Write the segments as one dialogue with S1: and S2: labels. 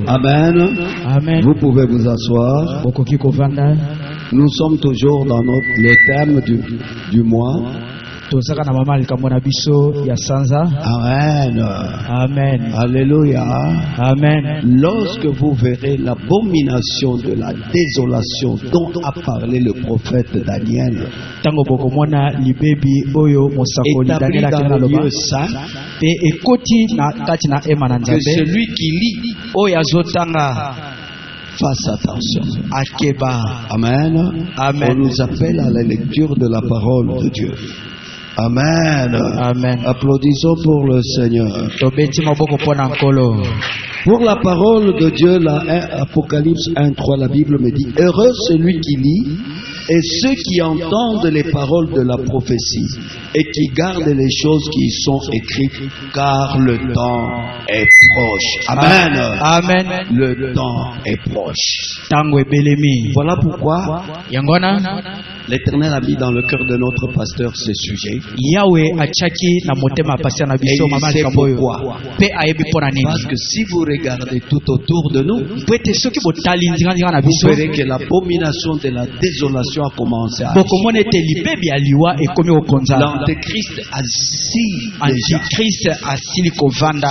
S1: Amen.
S2: Amen.
S1: Vous pouvez vous asseoir. Nous sommes toujours dans le thème du mois. Amen.
S2: Amen.
S1: Alléluia.
S2: Amen.
S1: Lorsque vous verrez l'abomination de la désolation dont a parlé le prophète Daniel, établi dans le lieu saint, que celui qui lit fasse attention. Amen.
S2: Amen.
S1: On nous appelle à la lecture de la parole de Dieu. Amen.
S2: Amen.
S1: Applaudissons pour le Seigneur. Pour la parole de Dieu, Apocalypse 1:3, la Bible me dit: heureux celui qui lit et ceux qui entendent les paroles de la prophétie et qui gardent les choses qui y sont écrites, car le temps est proche. Amen.
S2: Amen.
S1: Le temps est proche. Voilà pourquoi l'Éternel a mis dans le cœur de notre pasteur ce sujet. Et il sait pourquoi. Parce que si vous regardez tout autour de nous, vous verrez que l'abomination de la désolation a commencé à agir. L'Antéchrist assis déjà.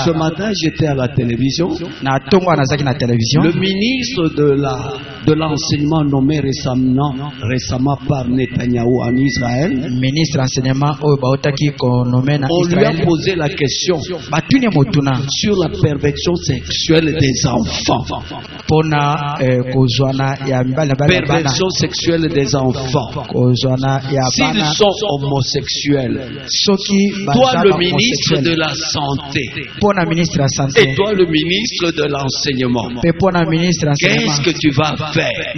S1: Ce matin, j'étais à la télévision. Le ministre de l'enseignement nommé récemment par Netanyahou en Israël, on lui a posé la question sur la perversion sexuelle des enfants. Perversion sexuelle des enfants. S'ils sont homosexuels, toi le ministre de la santé et toi le ministre de l'enseignement, qu'est-ce que tu vas faire?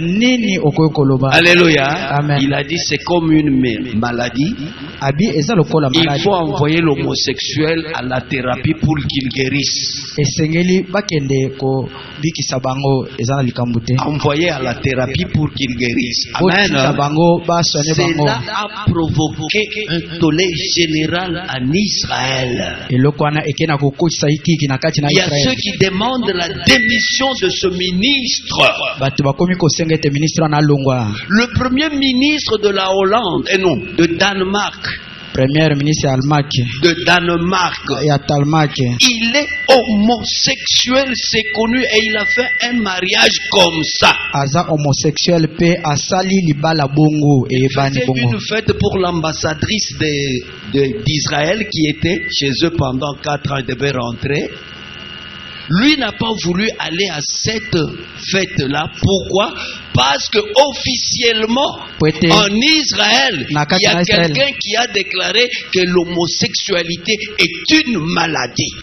S1: Alléluia.
S2: Amen.
S1: Il a dit c'est comme une maladie. Il faut envoyer l'homosexuel à la thérapie pour qu'il guérisse. Envoyer à la thérapie pour qu'il guérisse. Amen. Cela a provoqué un tollé général en Israël. Il y a ceux qui demandent la démission de ce ministre. Le premier ministre de la Hollande, de Danemark.
S2: Premier ministre allemand
S1: de Danemark. Il est homosexuel, c'est connu, et il a fait un mariage comme ça. C'était une fête pour l'ambassadrice d'Israël qui était chez eux pendant 4 ans, elle devait rentrer. Lui n'a pas voulu aller à cette fête-là. Pourquoi? Parce que officiellement en Israël, il y a quelqu'un qui a déclaré que l'homosexualité est une maladie.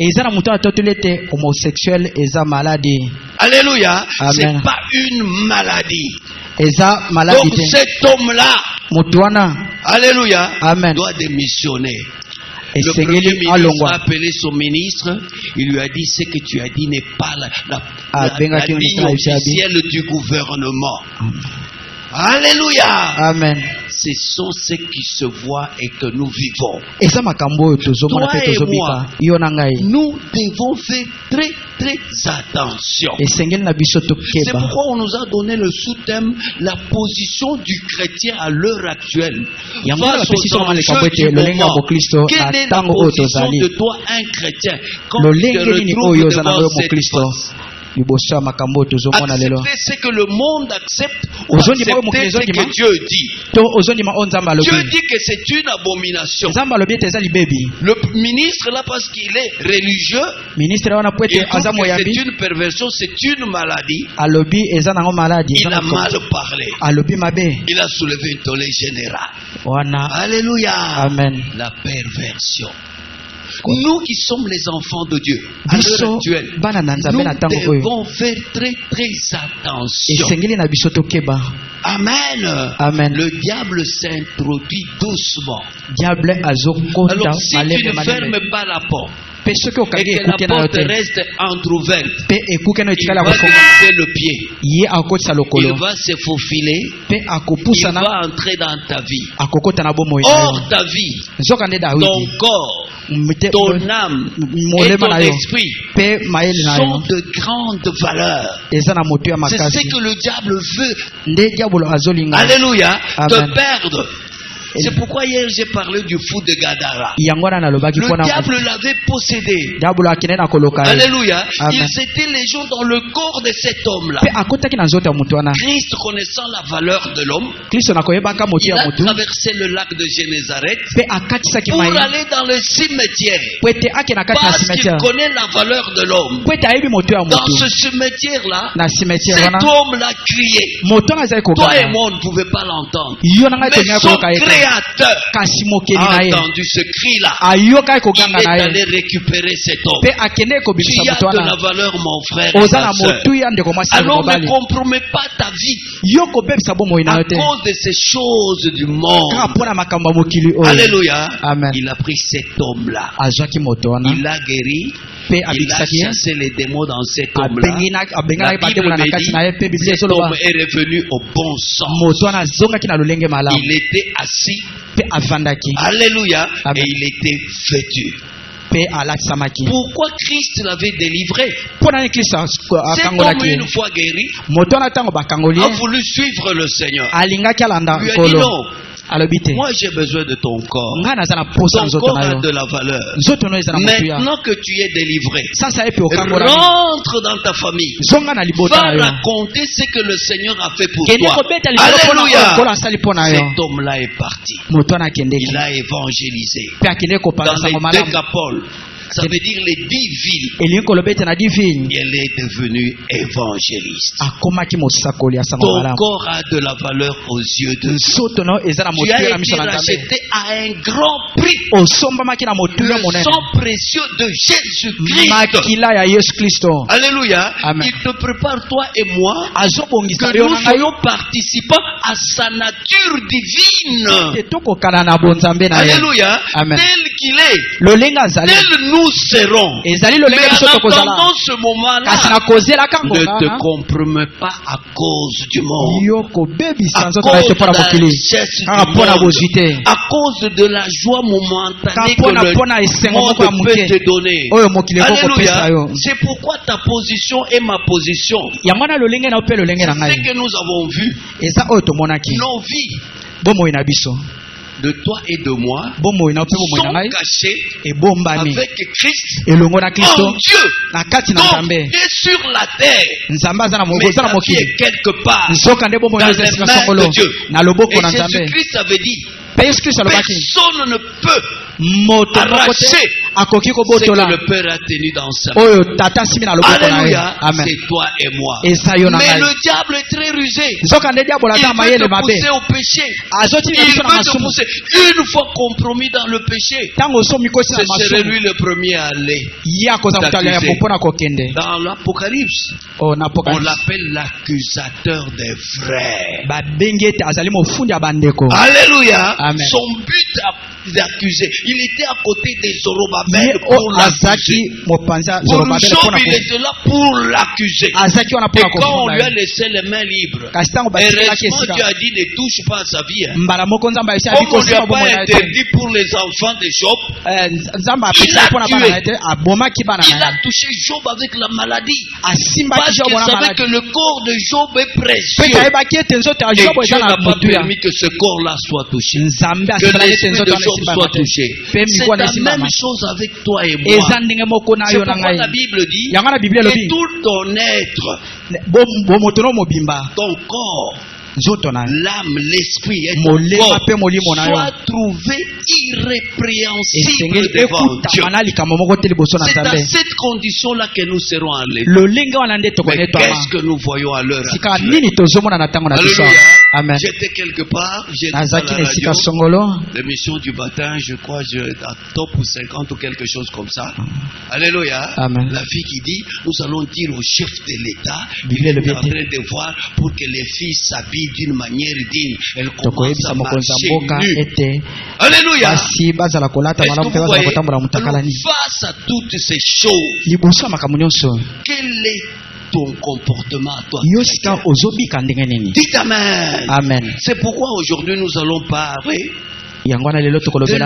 S1: Alléluia. C'est pas une maladie. Donc cet homme-là, alléluia, doit démissionner. Le premier ministre a appelé son ministre, il lui a dit: ce que tu as dit n'est pas la ligne officielle du gouvernement. Alléluia.
S2: Amen.
S1: Ce sont ceux qui se voient et que nous vivons.
S2: Toi et
S1: moi, nous devons faire très très attention. C'est pourquoi on nous a donné le sous-thème: la position du chrétien à l'heure actuelle face aux enjeux du moment. Quelle est la position de toi, un chrétien, quand tu te retrouves devant cette face? Accepter ce que le monde accepte, ou accepter ce que Dieu dit. Dieu dit que c'est une abomination. Le ministre là, parce qu'il est religieux, il trouve que c'est une perversion, c'est une maladie. Il a mal parlé. Il a soulevé une tollé générale. Alléluia.
S2: Amen.
S1: La perversion. Nous qui sommes les enfants de Dieu, à l'heure actuelle, nous devons faire très très attention. Amen.
S2: Amen.
S1: Le diable s'introduit doucement. Alors si tu ne fermes pas la porte et que la porte reste entrouverte, il va glisser le pied, il va se faufiler, il va entrer dans ta vie. Or ta vie, ton corps ton âme et ton esprit sont de grande valeur. C'est ce que le diable veut. Alléluia. Te perdre. C'est pourquoi hier j'ai parlé du fou de Gadara. Le diable l'avait possédé. Alléluia. Ils étaient les gens dans le corps de cet homme-là. Christ, connaissant la valeur de l'homme, il a traversé le lac de Génézareth pour aller dans le cimetière. Parce qu'il connaît la valeur de l'homme. Dans ce cimetière-là, cet homme-là criait. Toi et moi, on ne pouvait pas l'entendre. Mais son créateur a entendu ce cri-là. Il est allé récupérer cet homme. Tu as de la valeur, mon frère et ma soeur. Alors ne compromets pas ta vie à cause de ces choses du monde. Alléluia. Amen. Il a pris cet homme-là. Il l'a guéri. Il a chassé les démons dans cet homme-là. La Bible me dit, cet homme est revenu au bon sens. Il était assis. Alléluia. Amen. Et il était vêtu. Pourquoi Christ l'avait délivré? Cet homme, une fois guéri, a voulu suivre le Seigneur. Il lui a dit non. Moi j'ai besoin de ton corps. Ton corps a de la valeur. Maintenant que tu es délivré, rentre dans ta famille. Va raconter ce que le Seigneur a fait pour toi. Alléluia. Cet homme-là est parti. Il a évangélisé. Dans les décapoles, ça veut dire les 10 villes. Elle est devenue évangéliste. Ton corps a de la valeur aux yeux de Dieu. Tu as été racheté à un grand prix. Le sang précieux de Jésus-Christ. Alléluia. Amen. Il te prépare toi et moi que nous soyons participants à sa nature divine. Alléluia. Amen. Tel qu'il est, tel nous serons. Mais en attendant ce moment-là, ne te compromets pas à cause du monde, à cause de la richesse du monde, à cause de la joie momentanée que le monde peut te donner. Alléluia. C'est pourquoi ta position est ma position. C'est ce que nous avons vu. Nos vies de toi et de moi sont cachés avec Christ en Dieu. Donc, et sur la terre, mais ta vie est quelque part dans les mains de Dieu. Et Jésus-Christ avait dit, personne ne peut arracher ce que le Père a tenu dans sa main. Alléluia. C'est toi et moi. Mais le diable est très rusé. Il veut te pousser au péché. Il veut te pousser. Une fois compromis dans le péché, ce serait lui le premier à aller t'accuser. Dans l'Apocalypse, on l'appelle l'accusateur des frères. Alléluia. Amen. Son but d'accuser, il était à côté de Zorobabel pour l'accuser. Pour Job, il était là pour l'accuser. Et quand on lui a laissé les mains libres, heureusement Dieu a dit ne touche pas à sa vie. Comme on lui a pas interdit pour les enfants de Job, il a touché Job avec la maladie. Parce qu'il savait que le corps de Job est précieux. Et Dieu n'a pas permis que ce corps-là soit touché. Que l'esprit de Job soit touché. C'est la même chose avec toi et moi. C'est pourquoi la Bible dit que tout ton être, ton corps, l'âme, l'esprit et ton corps soit trouvé irrépréhensible devant Dieu. C'est à cette condition-là que nous serons enlevés. Mais qu'est-ce que nous voyons à l'heure actuelle? Alléluia. Amen. J'étais quelque part, j'étais à la radio, l'émission du matin, je crois, à top ou 50 ou quelque chose comme ça. Alléluia. Amen. La fille qui dit, nous allons dire au chef de l'État, il est en train de voir pour que les filles s'habillent d'une manière digne. Elles commencent à marcher nues. Alléluia. Est-ce que vous voyez, face à toutes ces choses, quel est ton comportement à toi? Dites amen. Amen. C'est pourquoi aujourd'hui nous allons parler de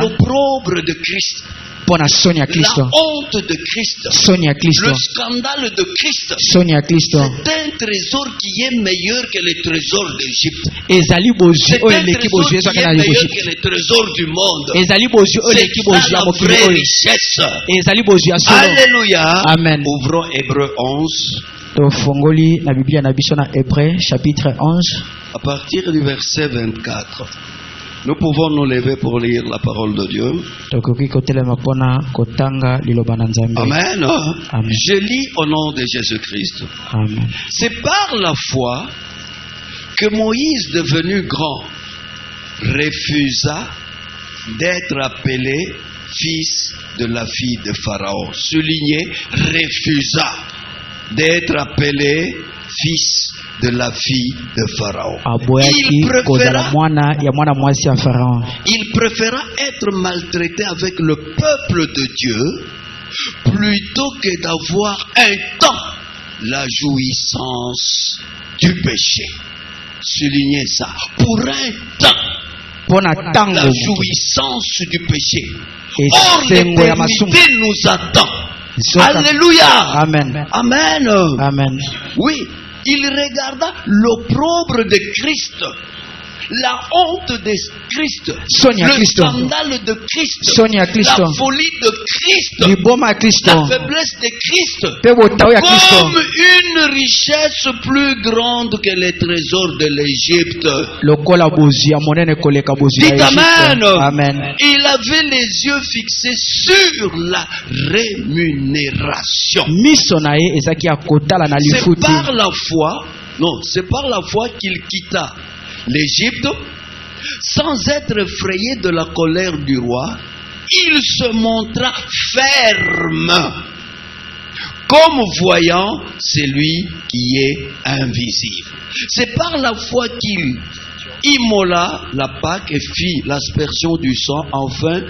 S1: l'opprobre de Christ.
S2: Pona Sonia
S1: La
S2: Kristo.
S1: honte de Christ.
S2: Sonia Kristo.
S1: Le scandale de Christ.
S2: Sonia Kristo.
S1: C'est un trésor qui est meilleur que les trésors d'Égypte.
S2: Ezali bozu
S1: C'est
S2: oyo
S1: un
S2: eleki
S1: trésor
S2: bozu
S1: qui
S2: ezwaka
S1: est
S2: na
S1: meilleur
S2: Égypte.
S1: que les trésors du monde.
S2: Ezali bozu oyo eleki
S1: C'est
S2: bozu
S1: ça
S2: ya
S1: la
S2: mokili
S1: vraie
S2: oyo.
S1: richesse.
S2: Ezali bozu ya solo.
S1: Alléluia.
S2: Amen.
S1: Ouvrons Hébreux 11.
S2: Tofongoli na Biblia na biso na Hébreux chapitre 11.
S1: À partir du verset 24. Nous pouvons nous lever pour lire la parole de Dieu.
S2: Tokoki kotelema pona kotanga liloba na Nzambe.
S1: Amen.
S2: Amen.
S1: Je lis au nom de Jésus-Christ.
S2: Amen.
S1: C'est par la foi que Moïse, devenu grand, refusa d'être appelé fils de la fille de Pharaon. Souligné, refusa d'être appelé fils de la fille de Pharaon.
S2: Aboyaki kozala mwana ya mwana mwasi ya Pharaon.
S1: Il préféra être maltraité avec le peuple de Dieu plutôt que d'avoir un temps la jouissance du péché. Soulignez ça. Pour un temps, la jouissance du péché. Or, l'éternité nous attend. Alléluia.
S2: Amen.
S1: Amen.
S2: Amen.
S1: Oui, il regarda l'opprobre de Christ, la honte de Christ,
S2: Sonia
S1: le
S2: Christo.
S1: scandale de Christ,
S2: Sonia Christo.
S1: la folie de Christ,
S2: Liboma Kristo.
S1: la faiblesse de Christ,
S2: Pe botao ya Kristo.
S1: comme une richesse plus grande que les trésors de l'Égypte.
S2: Lokola bozu ya monene koleka bozu ya
S1: Dites Amen.
S2: Égypte. Amen.
S1: Il avait les yeux fixés sur la rémunération.
S2: Miso na ye ezaki ya kotala na
S1: C'est
S2: lifuti.
S1: par la foi, non, c'est par la foi qu'il quitta l'Égypte sans être effrayé de la colère du roi. Il se montra ferme, comme voyant celui qui est invisible. C'est par la foi qu'il immola la Pâque et fit l'aspersion du sang, afin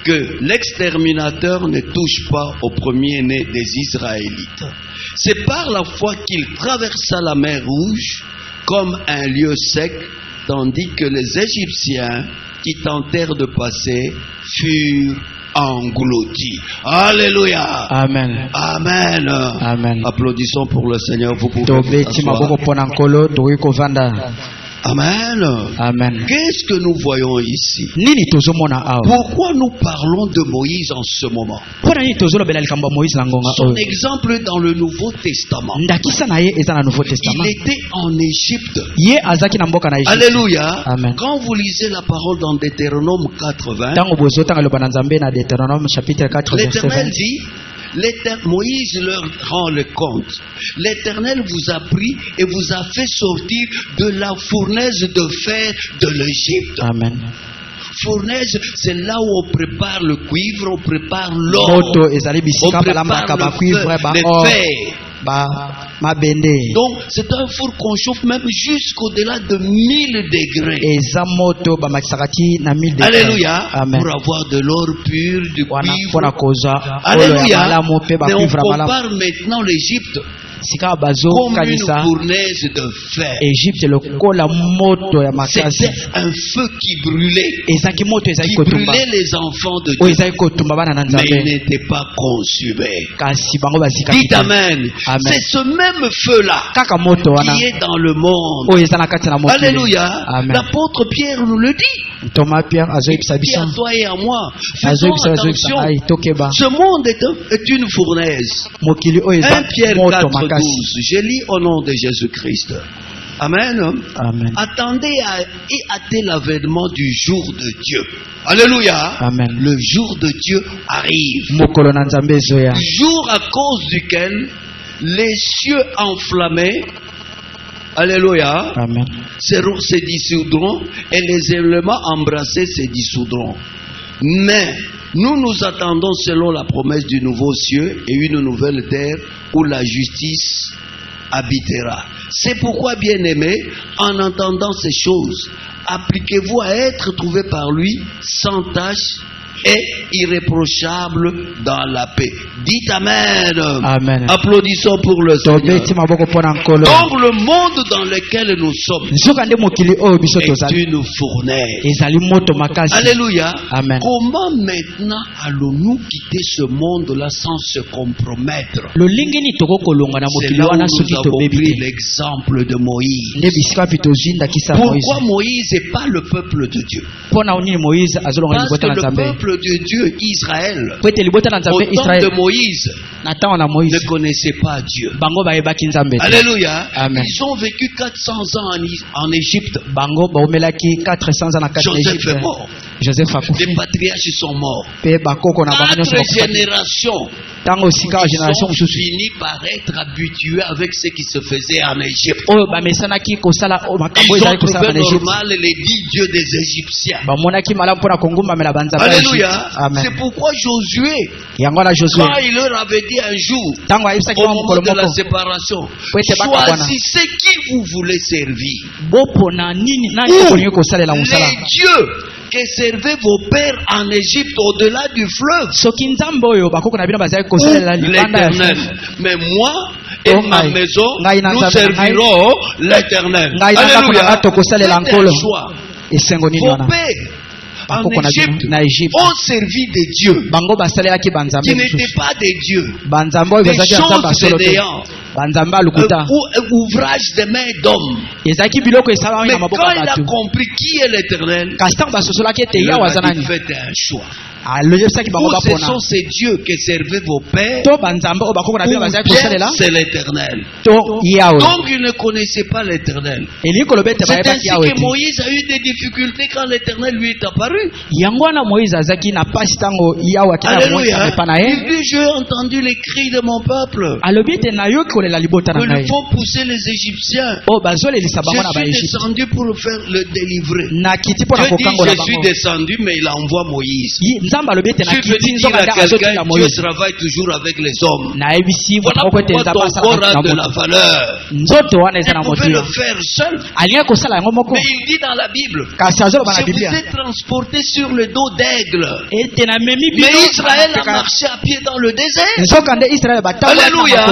S1: que l'exterminateur ne touche pas au premier-né des Israélites. C'est par la foi qu'il traversa la mer Rouge comme un lieu sec, tandis que les Égyptiens qui tentèrent de passer furent engloutis. Alléluia.
S2: Amen.
S1: Amen.
S2: Amen.
S1: Applaudissons pour le Seigneur. Vous pouvez vous
S2: Tobeti maboko
S1: asseoir.
S2: pona nkolo tokoki kovanda.
S1: Amen.
S2: Amen.
S1: Qu'est-ce que nous voyons ici?
S2: Nini tozomona awa?
S1: Pourquoi nous parlons de Moïse en ce moment?
S2: Pona nini tozolobela likambo ya Moïse na ngonga
S1: Son
S2: oyo?
S1: exemple dans le Nouveau Testament.
S2: Ndakisa na ye eza na Nouveau
S1: Il
S2: Testament.
S1: était en Égypte.
S2: Ye azaki na mboka na Égypte.
S1: Alléluia.
S2: Amen.
S1: Quand vous lisez la parole dans Deutéronome 80,
S2: Tango bozotanga liloba na Nzambe na Deutéronome chapitre 4 verset
S1: l'Éternel
S2: 20.
S1: dit, Moïse leur rend le compte. L'Éternel vous a pris et vous a fait sortir de la fournaise de fer de l'Égypte.
S2: Amen.
S1: Fournaise, c'est là où on prépare le cuivre, on prépare l'or,
S2: Moto ezali
S1: on
S2: bisika balambaka ba
S1: prépare
S2: cuivre ba
S1: le
S2: or
S1: fer.
S2: ba mabende.
S1: Donc, c'est un four qu'on chauffe même jusqu'au-delà de 1000 degrés.
S2: Eza moto ba makisakati na 1000 degrés.
S1: Alléluia.
S2: Amen.
S1: Pour avoir de l'or pur, du
S2: Wana
S1: cuivre.
S2: pona koza olo ya
S1: Alléluia.
S2: malamu pe ba
S1: Mais on
S2: cuivre malamu.
S1: compare maintenant l'Égypte
S2: Sika bazo
S1: comme une
S2: kanisa
S1: fournaise de fer.
S2: Égypte lokola moto ya makasi.
S1: C'était un feu qui brûlait,
S2: Ezaki moto ezali
S1: qui
S2: kotumba.
S1: brûlait les enfants de
S2: O
S1: Dieu,
S2: ezali kotumba bana na
S1: mais ils
S2: Nzambe.
S1: n'étaient pas consumés.
S2: Kasi bango bazika.
S1: Dites Amen.
S2: Amen.
S1: C'est ce même feu-là
S2: Kaka moto wana.
S1: qui est dans le monde.
S2: O eza na kati na moto.
S1: Alléluia.
S2: Amen.
S1: L'apôtre Pierre nous le dit.
S2: Thomas Pierre azoyebisa
S1: Il dit
S2: biso.
S1: à toi et à moi, faisons
S2: Azoyebisa
S1: attention.
S2: ai tokeba.
S1: Ce monde est une fournaise.
S2: Mokili o
S1: 1
S2: eza
S1: Pierre
S2: moto
S1: 4,
S2: makasi.
S1: 12. Je lis au nom de Jésus-Christ. Amen.
S2: Amen.
S1: Attendez et hâtez l'avènement du jour de Dieu. Alléluia.
S2: Amen.
S1: Le jour de Dieu arrive.
S2: Mokolo na Nzambe ezoya.
S1: Jour à cause duquel les cieux enflammés, alléluia,
S2: Amen.
S1: se dissoudront et les éléments embrassés se dissoudront. Mais nous nous attendons selon la promesse du nouveau ciel et une nouvelle terre où la justice habitera. C'est pourquoi, bien-aimés, en entendant ces choses, appliquez-vous à être trouvés par lui sans tache et irréprochable dans la paix. Dites Amen.
S2: Amen.
S1: Applaudissons pour le Seigneur. Donc le monde dans lequel nous sommes est une fournaise. Alléluia.
S2: Amen.
S1: Comment maintenant allons-nous quitter ce monde-là sans se compromettre? C'est là où nous avons pris l'exemple de Moïse. Pourquoi Moïse et pas le peuple de Dieu? Parce que le peuple de Dieu, Israël, au temps de Moïse, ne connaissait pas Dieu. Alléluia.
S2: Amen.
S1: Ils ont vécu 400 ans en Égypte.
S2: Joseph est mort.
S1: Les patriarches sont morts. 4 générations. Ils ont fini par être habitués avec ce qui se faisait en Égypte. Ils ont trouvé normal les 10 dieux des Égyptiens. Alléluia. C'est pourquoi Josué, quand il leur avait dit un jour, au moment de la séparation, choisissez qui vous voulez servir. Les dieux que servaient vos pères en Égypte au-delà du fleuve. L'Éternel. Mais moi et ma maison, nous servirons l'Éternel. Alléluia. Vos pères en Égypte ont servi des dieux qui n'étaient pas des dieux, des choses néants. Ouvrage des mains d'hommes. Mais quand il a compris qui est l'Éternel, il a fait un choix. Ou ce sont ces dieux que servaient vos pères, ou c'est l'Éternel. Donc ils ne connaissaient pas l'Éternel. C'est ainsi que Moïse a eu des difficultés quand l'Éternel lui est apparu. Alléluia. Il dit, j'ai entendu les cris de mon peuple. Ils font pousser les Égyptiens. Je suis descendu pour le délivrer. Je suis descendu, mais il envoie Moïse. Je veux dire à quelqu'un, Dieu travaille toujours avec les hommes. Voilà pourquoi ton corps a de la valeur. Il pouvait le faire seul. Mais il dit dans la Bible, je vous ai transporté sur le dos d'aigle. Mais Israël a marché à pied dans le désert. Alléluia.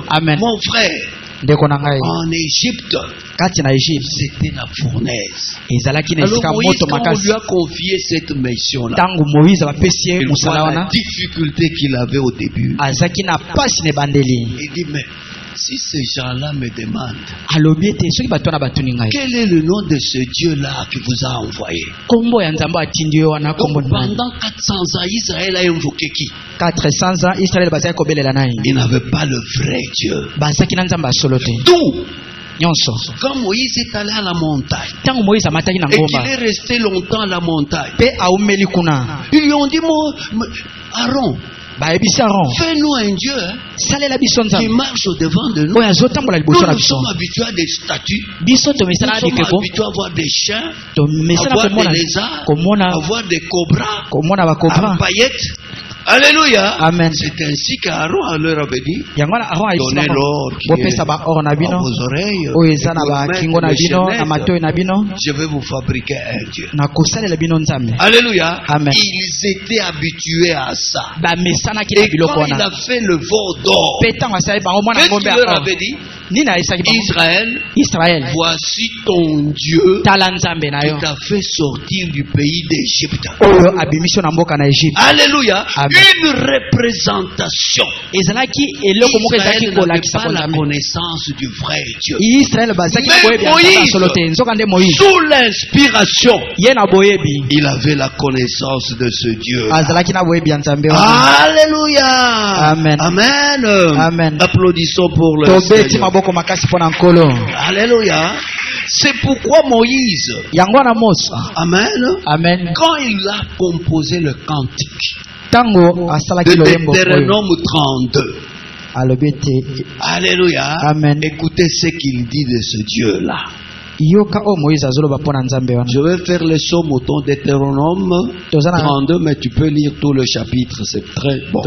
S1: Amen. Mon frère, en Égypte, c'était la fournaise. Alors Moïse, quand on lui a confié cette mission-là, il voit la difficulté qu'il avait au début. Il dit, mais si ces gens-là me demandent quel est le nom de ce Dieu-là qui vous a envoyé, donc pendant 400 ans, Israël a invoqué qui?
S2: 400 ans, Israël
S1: il n'avait pas le vrai Dieu. D'où quand Moïse est allé à la montagne et qu'il est resté longtemps à la montagne, ils lui ont dit, Aaron, fais-nous un Dieu qui marche au devant de nous. Nous sommes habitués à des statues. Nous sommes habitués à voir des chiens, à voir des lézards, à voir des cobras, à paillettes. Alléluia.
S2: Amen.
S1: C'est ainsi qu'Aaron leur avait dit, donnez l'or qui est à vos oreilles, je vais vous fabriquer un Dieu. Alléluia.
S2: Amen.
S1: Ils étaient habitués à ça. Et quand il a fait le veau d'or, qu'est-ce qu'il leur avait dit? Israël, voici ton Dieu qui t'a fait sortir du pays d'Égypte. Alléluia. Une représentation. Israël n'avait pas la connaissance du vrai Dieu. Mais Moïse, sous l'inspiration, il avait la connaissance de ce Dieu. Alléluia.
S2: Amen.
S1: Amen.
S2: Amen.
S1: Applaudissons pour le Seigneur. Alléluia. C'est pourquoi Moïse, Amen, quand il a composé le cantique de Deutéronome 32, Alléluia.
S2: Amen.
S1: Écoutez ce qu'il dit de ce Dieu-là. Je vais faire le psaume au ton Deutéronome 32, mais tu peux lire tout le chapitre, c'est très bon.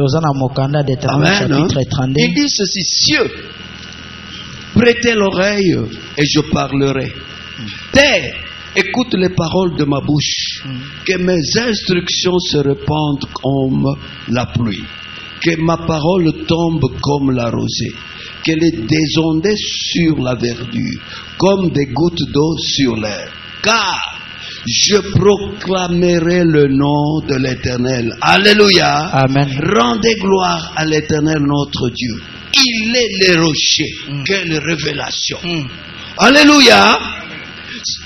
S1: Amen. Il dit ceci, cieux, prêtez l'oreille et je parlerai. Terre, Écoute les paroles de ma bouche. Que mes instructions se répandent comme la pluie. Que ma parole tombe comme la rosée. Qu'elle est désondée sur la verdure, comme des gouttes d'eau sur l'herbe. Car je proclamerai le nom de l'Éternel. Alléluia.
S2: Amen.
S1: Rendez gloire à l'Éternel notre Dieu. Il est le rocher. Quelle révélation. Alléluia.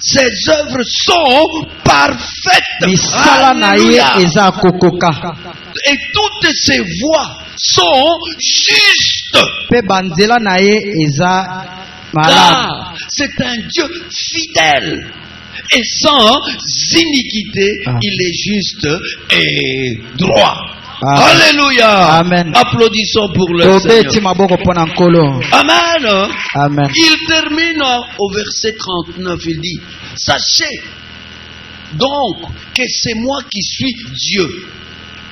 S1: Ses œuvres sont parfaites. Alléluia. Et toutes ses voies sont justes. Car c'est un Dieu fidèle et sans iniquité. Il est juste et droit. Alléluia.
S2: Amen.
S1: Applaudissons pour le Seigneur. Amen.
S2: Amen.
S1: Il termine au verset 39. Il dit: sachez donc que c'est moi qui suis Dieu.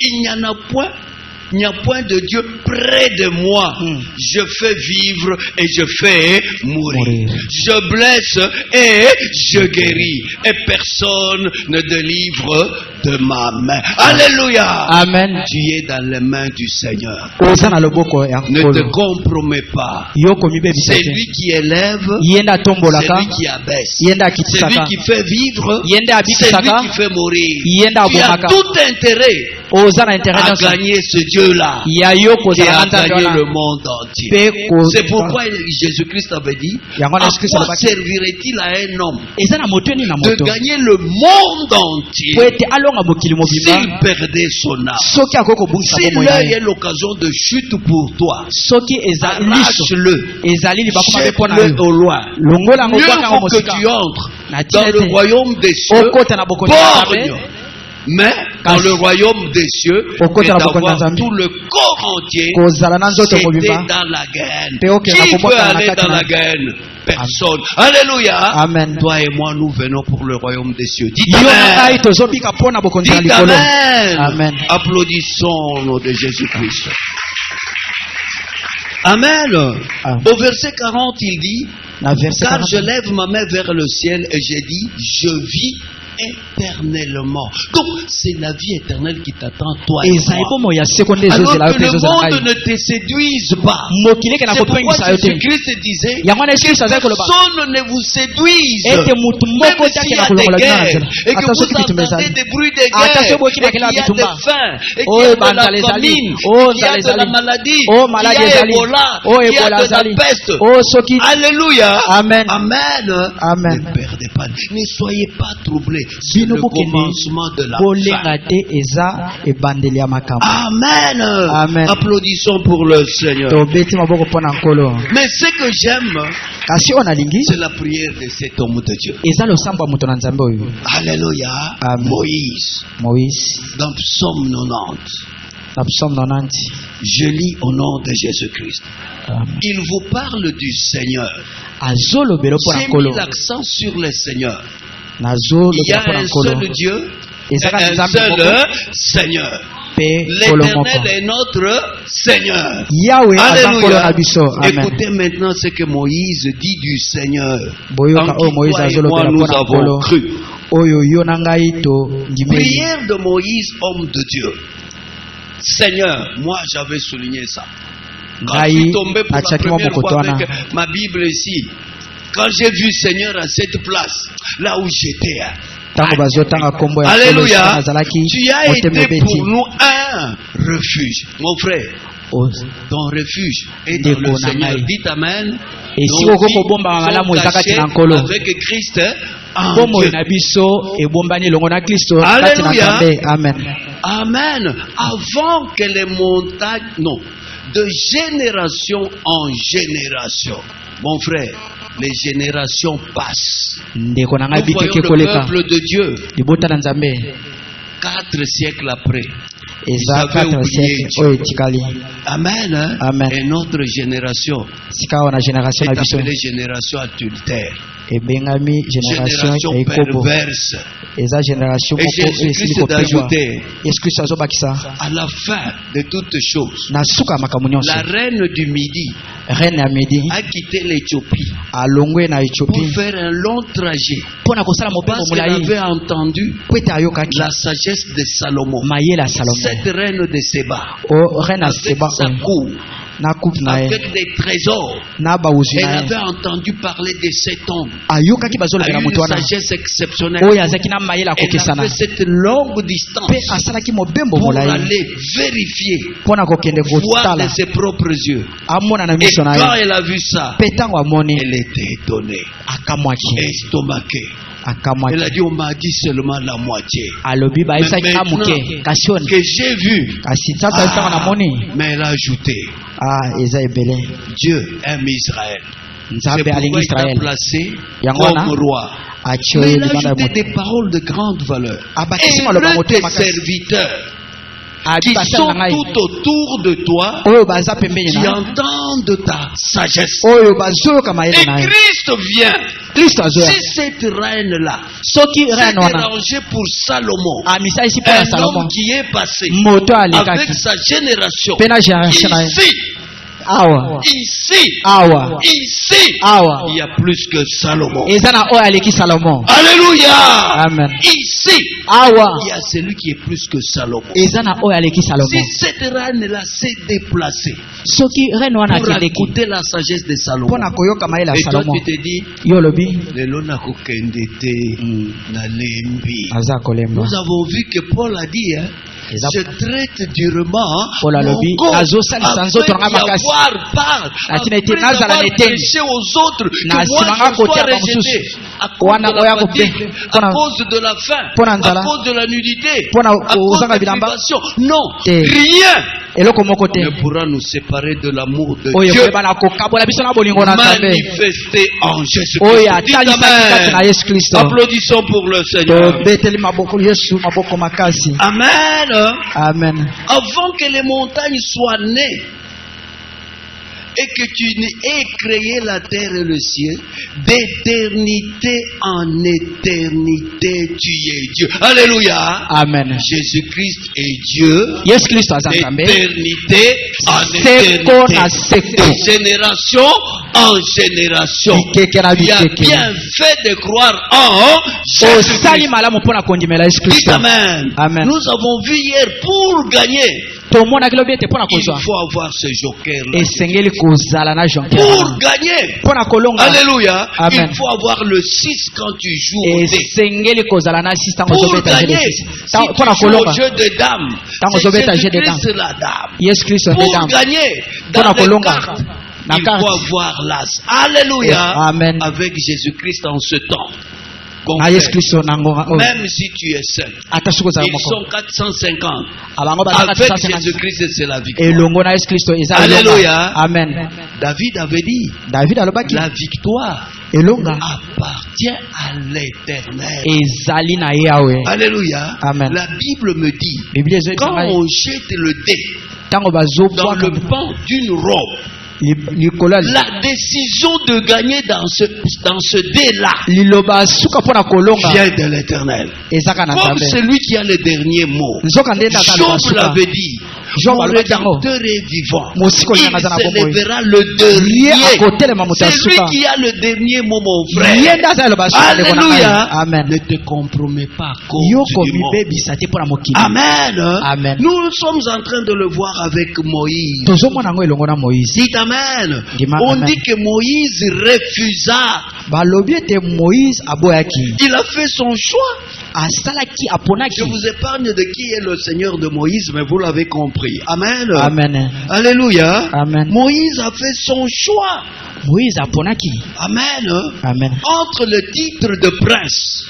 S1: Il n'y a point de Dieu près de moi. Je fais vivre et je fais mourir. Je blesse et je guéris. Et personne ne délivre de ma main. Alléluia.
S2: Amen.
S1: Tu es dans les mains du Seigneur. Ne te compromets pas. C'est lui qui élève. C'est lui qui abaisse. C'est lui qui fait vivre. C'est lui qui fait mourir. Tu as tout intérêt à gagner ce Dieu-là qui a gagné le monde entier. C'est pourquoi Jésus-Christ avait dit: à quoi servirait-il à un homme de gagner le monde entier s'il perdait son âme? Si l'œil est l'occasion de chute pour toi, arrache-le, jette-le au loin. Mieux vaut que tu entres dans le royaume des cieux borgne, mais dans le royaume des cieux, et d'avoir tout le corps entier jeté dans la gaine. Qui veut aller dans la gaine? Personne. Alléluia.
S2: Amen.
S1: Toi et moi, nous venons pour le royaume des cieux. Dites Amen. Dites Amen.
S2: Amen.
S1: Applaudissons au nom de Jésus-Christ. Amen. Au verset 40, il dit: car je lève ma main vers le ciel et j'ai dit: je vis éternellement. Donc c'est la vie éternelle qui t'attend, toi et moi. Alors que le monde ne te séduise pas. C'est pourquoi Jésus-Christ disait: que personne ne vous séduise. Même s'il y a des guerres et que vous entendez des bruits de guerre, et qu'il y a des faim, et qu'il y a de la famine, et qu'il y a de la maladie, qu'il y a Ebola, qu'il y a de la peste. Alléluia.
S2: Amen.
S1: Amen.
S2: Amen.
S1: Ne perdez pas, ne soyez pas troublés. C'est le commencement de la fin. Amen.
S2: Amen.
S1: Applaudissons pour le Seigneur. Mais ce que j'aime, c'est la prière de cet homme de Dieu. Alléluia. Moïse. Dans Psaume 90. Je lis au nom de Jésus-Christ. Il vous parle du Seigneur. J'ai mis l'accent sur le Seigneur. Il y a un seul Dieu et un seul Seigneur. L'Éternel est notre Seigneur. Alléluia. Écoutez maintenant ce que Moïse dit du Seigneur. En qui toi et moi nous avons cru. Prière de Moïse, homme de Dieu. Seigneur, moi j'avais souligné ça. Quand je suis tombé pour la première fois avec ma Bible ici, quand j'ai vu Seigneur à cette place, là où j'étais, alléluia, tu as été pour nous un refuge. Mon frère, ton refuge est dans le Seigneur. Dites Amen.
S2: Et si vous avez
S1: avec Christ
S2: Alléluia. Amen.
S1: Amen. Avant que les montagnes, non, de génération en génération, mon frère, les générations passent. Nous voyons le peuple de Dieu 4 siècles après. Ils avaient oublié Dieu. Amen.
S2: Amen.
S1: Et notre génération est appelée génération adultère.
S2: ebengami génération
S1: Génération
S2: ekobo
S1: perverse.
S2: eza génération
S1: Et
S2: moko
S1: Jésus-Christ d'ajouter,
S2: Yesu Kristo azobakisa
S1: à la fin de toutes choses,
S2: na suka ya makambo nyonso
S1: la reine du Midi
S2: reine ya midi
S1: a quitté l'Éthiopie
S2: alongwe na
S1: pour
S2: Ethiopie
S1: faire un long trajet
S2: mpona kosala mobembo
S1: parce qu'elle
S2: molai
S1: avait entendu
S2: po ete ayokaki
S1: la sagesse de Salomon.
S2: mayele ya Salomo
S1: Cette reine de Séba,
S2: o reine ya
S1: avec
S2: Seba
S1: sa cour,
S2: na coupe na ye
S1: avec des trésors,
S2: na bawuzi
S1: elle
S2: na ye
S1: avait entendu parler de cet homme.
S2: ayokaki
S1: A
S2: bazolobela
S1: eu
S2: moto
S1: une
S2: wana
S1: sagesse exceptionnelle.
S2: oyo azalaki na mayele
S1: Elle a
S2: akokesana
S1: fait cette longue distance
S2: mpe asalaki mobembo
S1: pour
S2: molai
S1: aller vérifier,
S2: mpona kokende
S1: voir
S2: kotala
S1: de ses propres yeux.
S2: amona na
S1: Et
S2: miso na
S1: quand
S2: ye
S1: elle a vu ça,
S2: mpe ntango amoni
S1: elle était étonnée,
S2: akamwaki
S1: estomaquée. Elle
S2: akamwaki
S1: a dit, on m'a dit seulement la moitié.
S2: alobi bayebisaki na moke kasi oni
S1: Que j'ai vu,
S2: kasi sasa ntango namoni
S1: mais elle a ajouté,
S2: eza ebele
S1: Dieu aime Israël. C'est
S2: nzambe
S1: pourquoi
S2: alingi
S1: il t'a
S2: israele
S1: placé
S2: yango wana
S1: comme roi.
S2: atie
S1: Mais
S2: oyo
S1: il a
S2: libanda ya
S1: ajouté
S2: moto
S1: des paroles de grande valeur.
S2: abakisi
S1: Et
S2: maloba
S1: tes
S2: moto makasi
S1: serviteurs
S2: abi
S1: qui
S2: basala
S1: sont
S2: na ngai
S1: tout autour de toi,
S2: oyo baza pembeni
S1: qui
S2: na ye
S1: entendent ta sagesse.
S2: oyo bazoyoka
S1: Et
S2: mayele na ye
S1: Christ vient.
S2: kristo azoya
S1: Si cette reine-là
S2: soki
S1: s'est
S2: reine wana
S1: dérangée pour Salomon,
S2: amisalisi mpo na
S1: un
S2: salomo
S1: homme qui est passé
S2: moto
S1: avec
S2: alekaki
S1: sa génération,
S2: mpe na génération na ye
S1: ici,
S2: awa
S1: ici,
S2: awa
S1: il y a plus que Salomon.
S2: eza na oyo aleki salomo
S1: Alléluia.
S2: amen
S1: Ici,
S2: awa
S1: il y a celui qui est plus que Salomon.
S2: eza na oyo aleki salomo
S1: Si cette reine-là s'est déplacée
S2: soki reine wana
S1: pour
S2: akendeki
S1: écouter la sagesse de Salomon,
S2: mpo na koyoka mayele ya
S1: et toi
S2: salomo
S1: tu te dis,
S2: yo olobi
S1: lelo nakokende te nalembi.
S2: aza kolemba
S1: Nous avons vu que Paul a dit, hein, je traite durement
S2: Paul a lobi,
S1: mon corps
S2: nazosalisa nzoto na ngai
S1: afin d'y
S2: makasi.
S1: avoir part,
S2: Ati na ete
S1: après
S2: nazala
S1: d'avoir
S2: na eteni.
S1: prêché aux autres que
S2: Na
S1: moi
S2: simanga
S1: je sois
S2: kotia ba
S1: rejeté
S2: mosusu.
S1: à cause
S2: Wana
S1: de la
S2: oya
S1: fatigue,
S2: kobe.
S1: à
S2: Pona-
S1: cause de la faim,
S2: Pona
S1: à
S2: nzala.
S1: cause de la nudité,
S2: Pona
S1: à cause
S2: kozanga
S1: de la
S2: bilamba.
S1: privation. Non,
S2: Te.
S1: rien
S2: eloko moko te
S1: ne pourra nous séparer de l'amour de
S2: oyo
S1: Dieu
S2: koyeba na kokabola biso na bolingo na nzambe
S1: manifesté en Jésus-Christ.
S2: oyo
S1: Dites
S2: atalisaki kati na
S1: Amen.
S2: yesu kristo
S1: Applaudissons pour le Seigneur.
S2: tobeteli maboko yesu maboko makasi
S1: Amen.
S2: amen
S1: Avant que les montagnes soient nées et que tu aies créé la terre et le ciel, d'éternité en éternité, tu es Dieu. Alléluia.
S2: amen
S1: Jésus-Christ est Dieu.
S2: yesu kristo aza nzambe
S1: D'éternité en
S2: seko na
S1: éternité.
S2: seko
S1: De génération en génération.
S2: bikeke na
S1: Tu as
S2: bikeke
S1: bien fait de croire en
S2: osali
S1: Jésus-Christ.
S2: malamu mpo na kondimela yesu
S1: Dites
S2: kristo
S1: Amen.
S2: Amen.
S1: Nous avons vu hier, pour gagner,
S2: tomonaki lobi ete mpo na
S1: il
S2: kozwa
S1: faut avoir ce joker-là.
S2: esengeli kozala na jonker
S1: Pour gagner,
S2: mpo na kolonga
S1: alléluia,
S2: Amen.
S1: il faut avoir le 6 quand tu joues au dé.
S2: esengeli kozala na 6 ntango
S1: Pour
S2: ozobeta
S1: gagner,
S2: jeu
S1: si
S2: de mpo na
S1: tu joues au
S2: kolonga
S1: jeu de dames,
S2: Tango
S1: c'est
S2: zobeta jeu de
S1: Jésus-Christ la dame.
S2: yesu kristo
S1: Pour
S2: mpe
S1: gagner,
S2: Pour
S1: dans
S2: na
S1: les
S2: kolonga.
S1: cartes,
S2: Na
S1: il
S2: carte.
S1: faut avoir l'as. Alléluia.
S2: Amen.
S1: Avec Jésus-Christ en ce temps.
S2: na yesu kristo na ngonga oyo
S1: Même si tu es seul.
S2: ata soki ozala
S1: Ils
S2: moko
S1: sont 450.
S2: abango bazaka
S1: Avec
S2: 350
S1: Jésus-Christ, c'est la victoire.
S2: elongo na yesu kristo eza
S1: Alléluia.
S2: elonga amen
S1: David avait dit,
S2: david alobaki
S1: la victoire
S2: elonga
S1: appartient à l'Éternel.
S2: ezali na ye awe
S1: Alléluia.
S2: Amen.
S1: La Bible me dit,
S2: biblia ezoyebisa
S1: quand
S2: ngai
S1: on jette le dé
S2: ntango
S1: dans
S2: bazobwaka
S1: le banc d'une robe,
S2: likolo ya
S1: la décision de gagner dans ce dé-là
S2: liloba suka mpo na kolonga
S1: vient de l'Éternel.
S2: ezaka na
S1: Comme
S2: nzambe
S1: celui qui a le dernier mot.
S2: nzoka nde nde aza
S1: Job
S2: liloba suka
S1: l'avait dit.
S2: Job
S1: Mon
S2: alobaki yango
S1: Rédempteur est vivant.
S2: mosiko
S1: Il
S2: nyanga aza na bomoi
S1: s'élèvera le
S2: ye
S1: dernier.
S2: akotelema moto ya
S1: C'est lui
S2: suka
S1: qui a le dernier mot, mon
S2: ye
S1: frère.
S2: nde aza liloba suka ndeko na ngai
S1: Alléluia.
S2: amen
S1: Ne te compromets pas à
S2: yo
S1: cause du monde.
S2: komibebisa te mpo na mokili
S1: Amen.
S2: Amen.
S1: Nous sommes en train de le voir avec Moïse.
S2: tozomona yango elongo na moïse
S1: Dites Amen.
S2: Dis-moi
S1: On
S2: Amen.
S1: dit que Moïse refusa.
S2: balobi ete moïse aboyaki
S1: Il a fait son choix.
S2: asalaki
S1: Je
S2: aponaki
S1: vous épargne de qui est le Seigneur de Moïse, mais vous l'avez compris. Amen.
S2: amen
S1: Alléluia.
S2: Amen.
S1: Moïse a fait son choix.
S2: moïse aponaki
S1: Amen.
S2: amen
S1: Entre le titre de prince,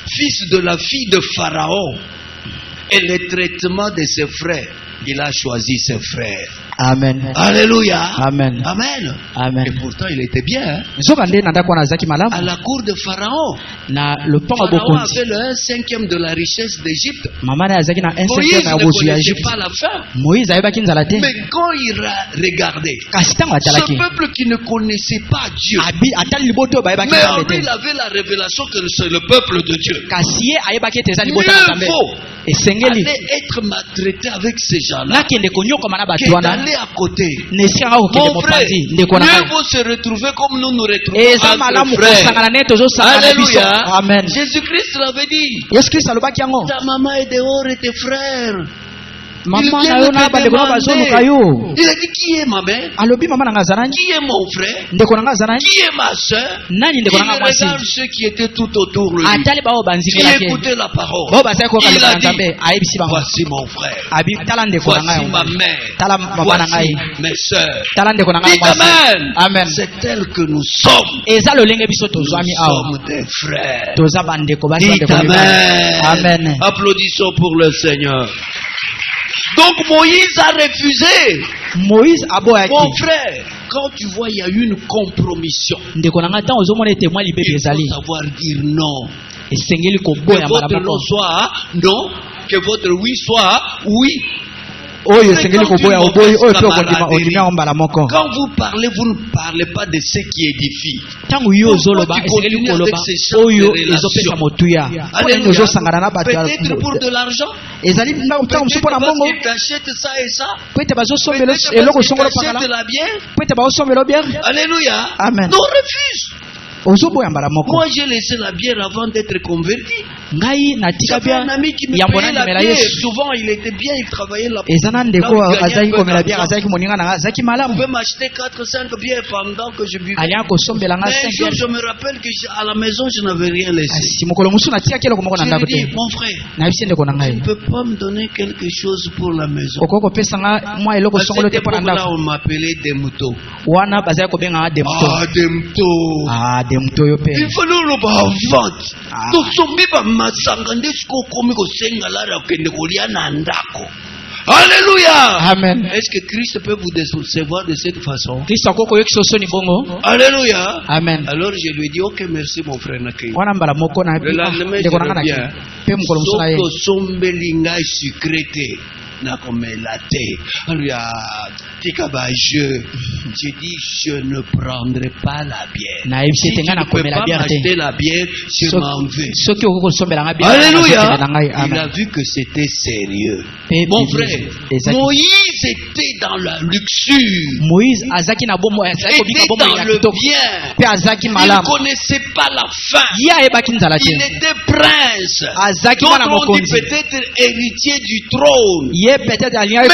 S1: fils de la fille de Pharaon, et le traitement de ses frères, il a choisi ses frères.
S2: Amen.
S1: Alléluia.
S2: Amen.
S1: Amen.
S2: Amen.
S1: Et pourtant, il était bien. Hein?
S2: À
S1: À la cour de Pharaon.
S2: Pharaon
S1: Avait le 1/5 de la richesse d'Égypte. Moïse ne connaissait pas la fin. Mais quand il regardait, ce peuple qui ne connaissait pas Dieu, mais il avait la révélation que c'est le peuple de Dieu. Mieux vaut aller être maltraité avec ces gens-là qu'aller à côté. Mon frère, mieux vaut se retrouver comme nous nous retrouvons entre frères. Alléluia.
S2: Amen.
S1: Jésus-Christ l'avait dit. Ta maman est dehors et tes frères. Il a dit qui est ma mère? Qui est mon frère? Qui est ma soeur? Il regarde ceux qui étaient tout autour de lui, qui écoutaient la parole. Il a dit, voici mon frère, voici ma mère, voici mes soeurs. Dites Amen. C'est tel que nous sommes. Nous sommes des frères. Dites Amen. Applaudissons pour le Seigneur. Donc Moïse a refusé. Mon frère, quand tu vois il y a eu une compromission, il faut savoir dire non. Que votre non soit non, que votre oui soit oui. Quand vous parlez, vous ne parlez pas de ce qui édifie. Pourquoi tu continues avec ces champs de relations? Peut-être pour de l'argent. Peut-être parce qu'ils t'achètent ça et ça. Peut-être parce qu'ils t'achètent la bière. Alléluia.
S2: Amen.
S1: Non, refuse. Moi j'ai laissé la bière avant d'être converti. J'avais un ami qui me payait la bière. Souvent il était bien, il travaillait là-bas. Il pouvait m'acheter 4-5 bières pendant que je buvais. Mais un jour je me rappelle qu'à la maison je n'avais rien laissé. Je lui dis, mon frère, tu ne peux pas me donner quelque chose pour la maison. À cette époque-là on m'appelait des moutons. Il faut nous vendre. Alléluia.
S2: Amen.
S1: Est-ce que Christ peut vous décevoir de cette façon? Alléluia.
S2: Amen.
S1: Alors je lui dis ok, merci mon frère Nakei. Le lendemain je reviens. Soko sombelinga secrété. J'ai dit je ne prendrai pas la bière. Si tu ne peux pas m'acheter la bière, je m'en vais. Alléluia. Il a vu que c'était sérieux. Mon frère, Moïse était dans la luxure. Moïse était dans le bien. Il ne connaissait pas la fin. Il était prince. D'autres ont dit peut-être héritier du trône. Mais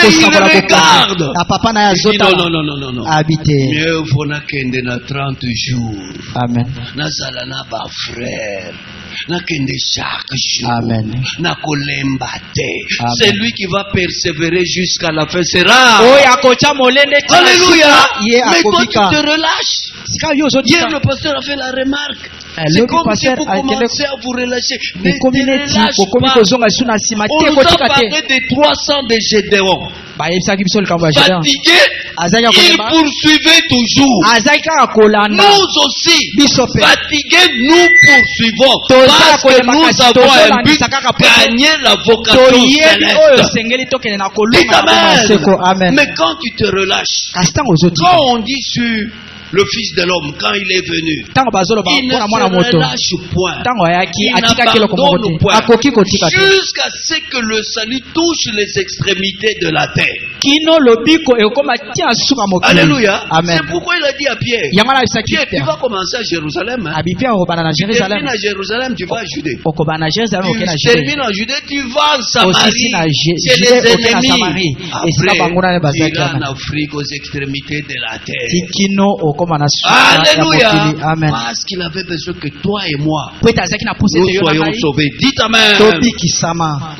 S1: il regarde. Il dit non. Mieux faut nakende na 30 jours.
S2: Amen.
S1: Nazalana ba frère. Nakende chaque jour.
S2: Amen.
S1: Nakolembate. C'est lui qui va persévérer jusqu'à la fin. Sera. Alléluia. Mais quand tu te relâches. Hier le pasteur a fait la remarque. C'est comme si vous commencez à vous relâcher. Ne te relâche pas. On nous a parlé de 300 de Gédéon. Fatigué, il poursuivait toujours. Nous aussi, fatigués, nous poursuivons. Parce que nous avons un but, gagner la vocation céleste. Amen. Mais quand tu te relâches, quand on dit sur le Fils de l'homme, quand il est venu, il ne se relâche point. Il n'abandonne point. Jusqu'à ce que le salut touche les extrémités de la terre. Alléluia. C'est pourquoi il a dit à Pierre, Pierre, tu vas commencer à Jérusalem. Tu termines à Jérusalem, tu vas à Judée. Tu termines en Judée, tu vas en Samarie. C'est les ennemis. Après, tu iras en Afrique aux extrémités de la terre. Alléluia.
S2: Amen.
S1: Parce qu'il avait besoin que toi et moi nous soyons sauvés. Dites Amen.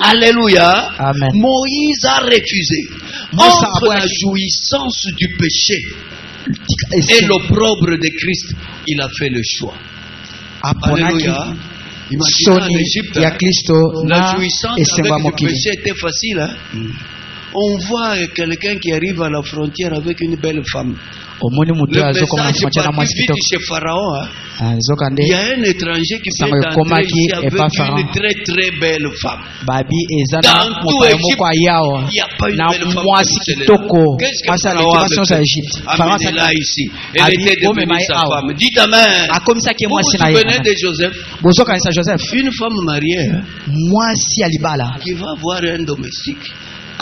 S1: Alléluia.
S2: Amen.
S1: Moïse a refusé. Entre la jouissance du péché et l'opprobre de Christ, il a fait le choix. Alléluia. Imaginez en Égypte, la jouissance avec le péché était facile. on voit quelqu'un qui arrive à la frontière avec une belle femme.
S2: omoni mutu
S1: Le
S2: azokoma na
S1: message
S2: frontière na
S1: est
S2: mwasi
S1: parti
S2: kitoko
S1: vite chez Pharaon. Hein.
S2: azokande
S1: Il y a un étranger qui
S2: Sango
S1: vient d'entrer
S2: ekomaki
S1: ici avec
S2: epa Pharaon.
S1: une très très belle femme.
S2: babi eza
S1: Dans
S2: na
S1: tout
S2: mopaya
S1: Égypte,
S2: moko ayawa
S1: il n'y a pas une
S2: na
S1: belle femme
S2: mwasi
S1: comme celle-là.
S2: kitoko
S1: Qu'est-ce que
S2: mwasi
S1: Pharaon
S2: aleki
S1: avait
S2: basi nyonso ya
S1: fait?
S2: Égypte. Pharaon
S1: Amenez-la ici. Elle
S2: Abi,
S1: était devenue
S2: omema ye
S1: sa
S2: awa.
S1: femme. Dites amen.
S2: akomisaki
S1: Vous vous
S2: mwasi na
S1: souvenez
S2: ye
S1: de Joseph?
S2: bozokanisa Joseph
S1: Une femme mariée hein,
S2: mwasi ya libala
S1: qui va voir un domestique.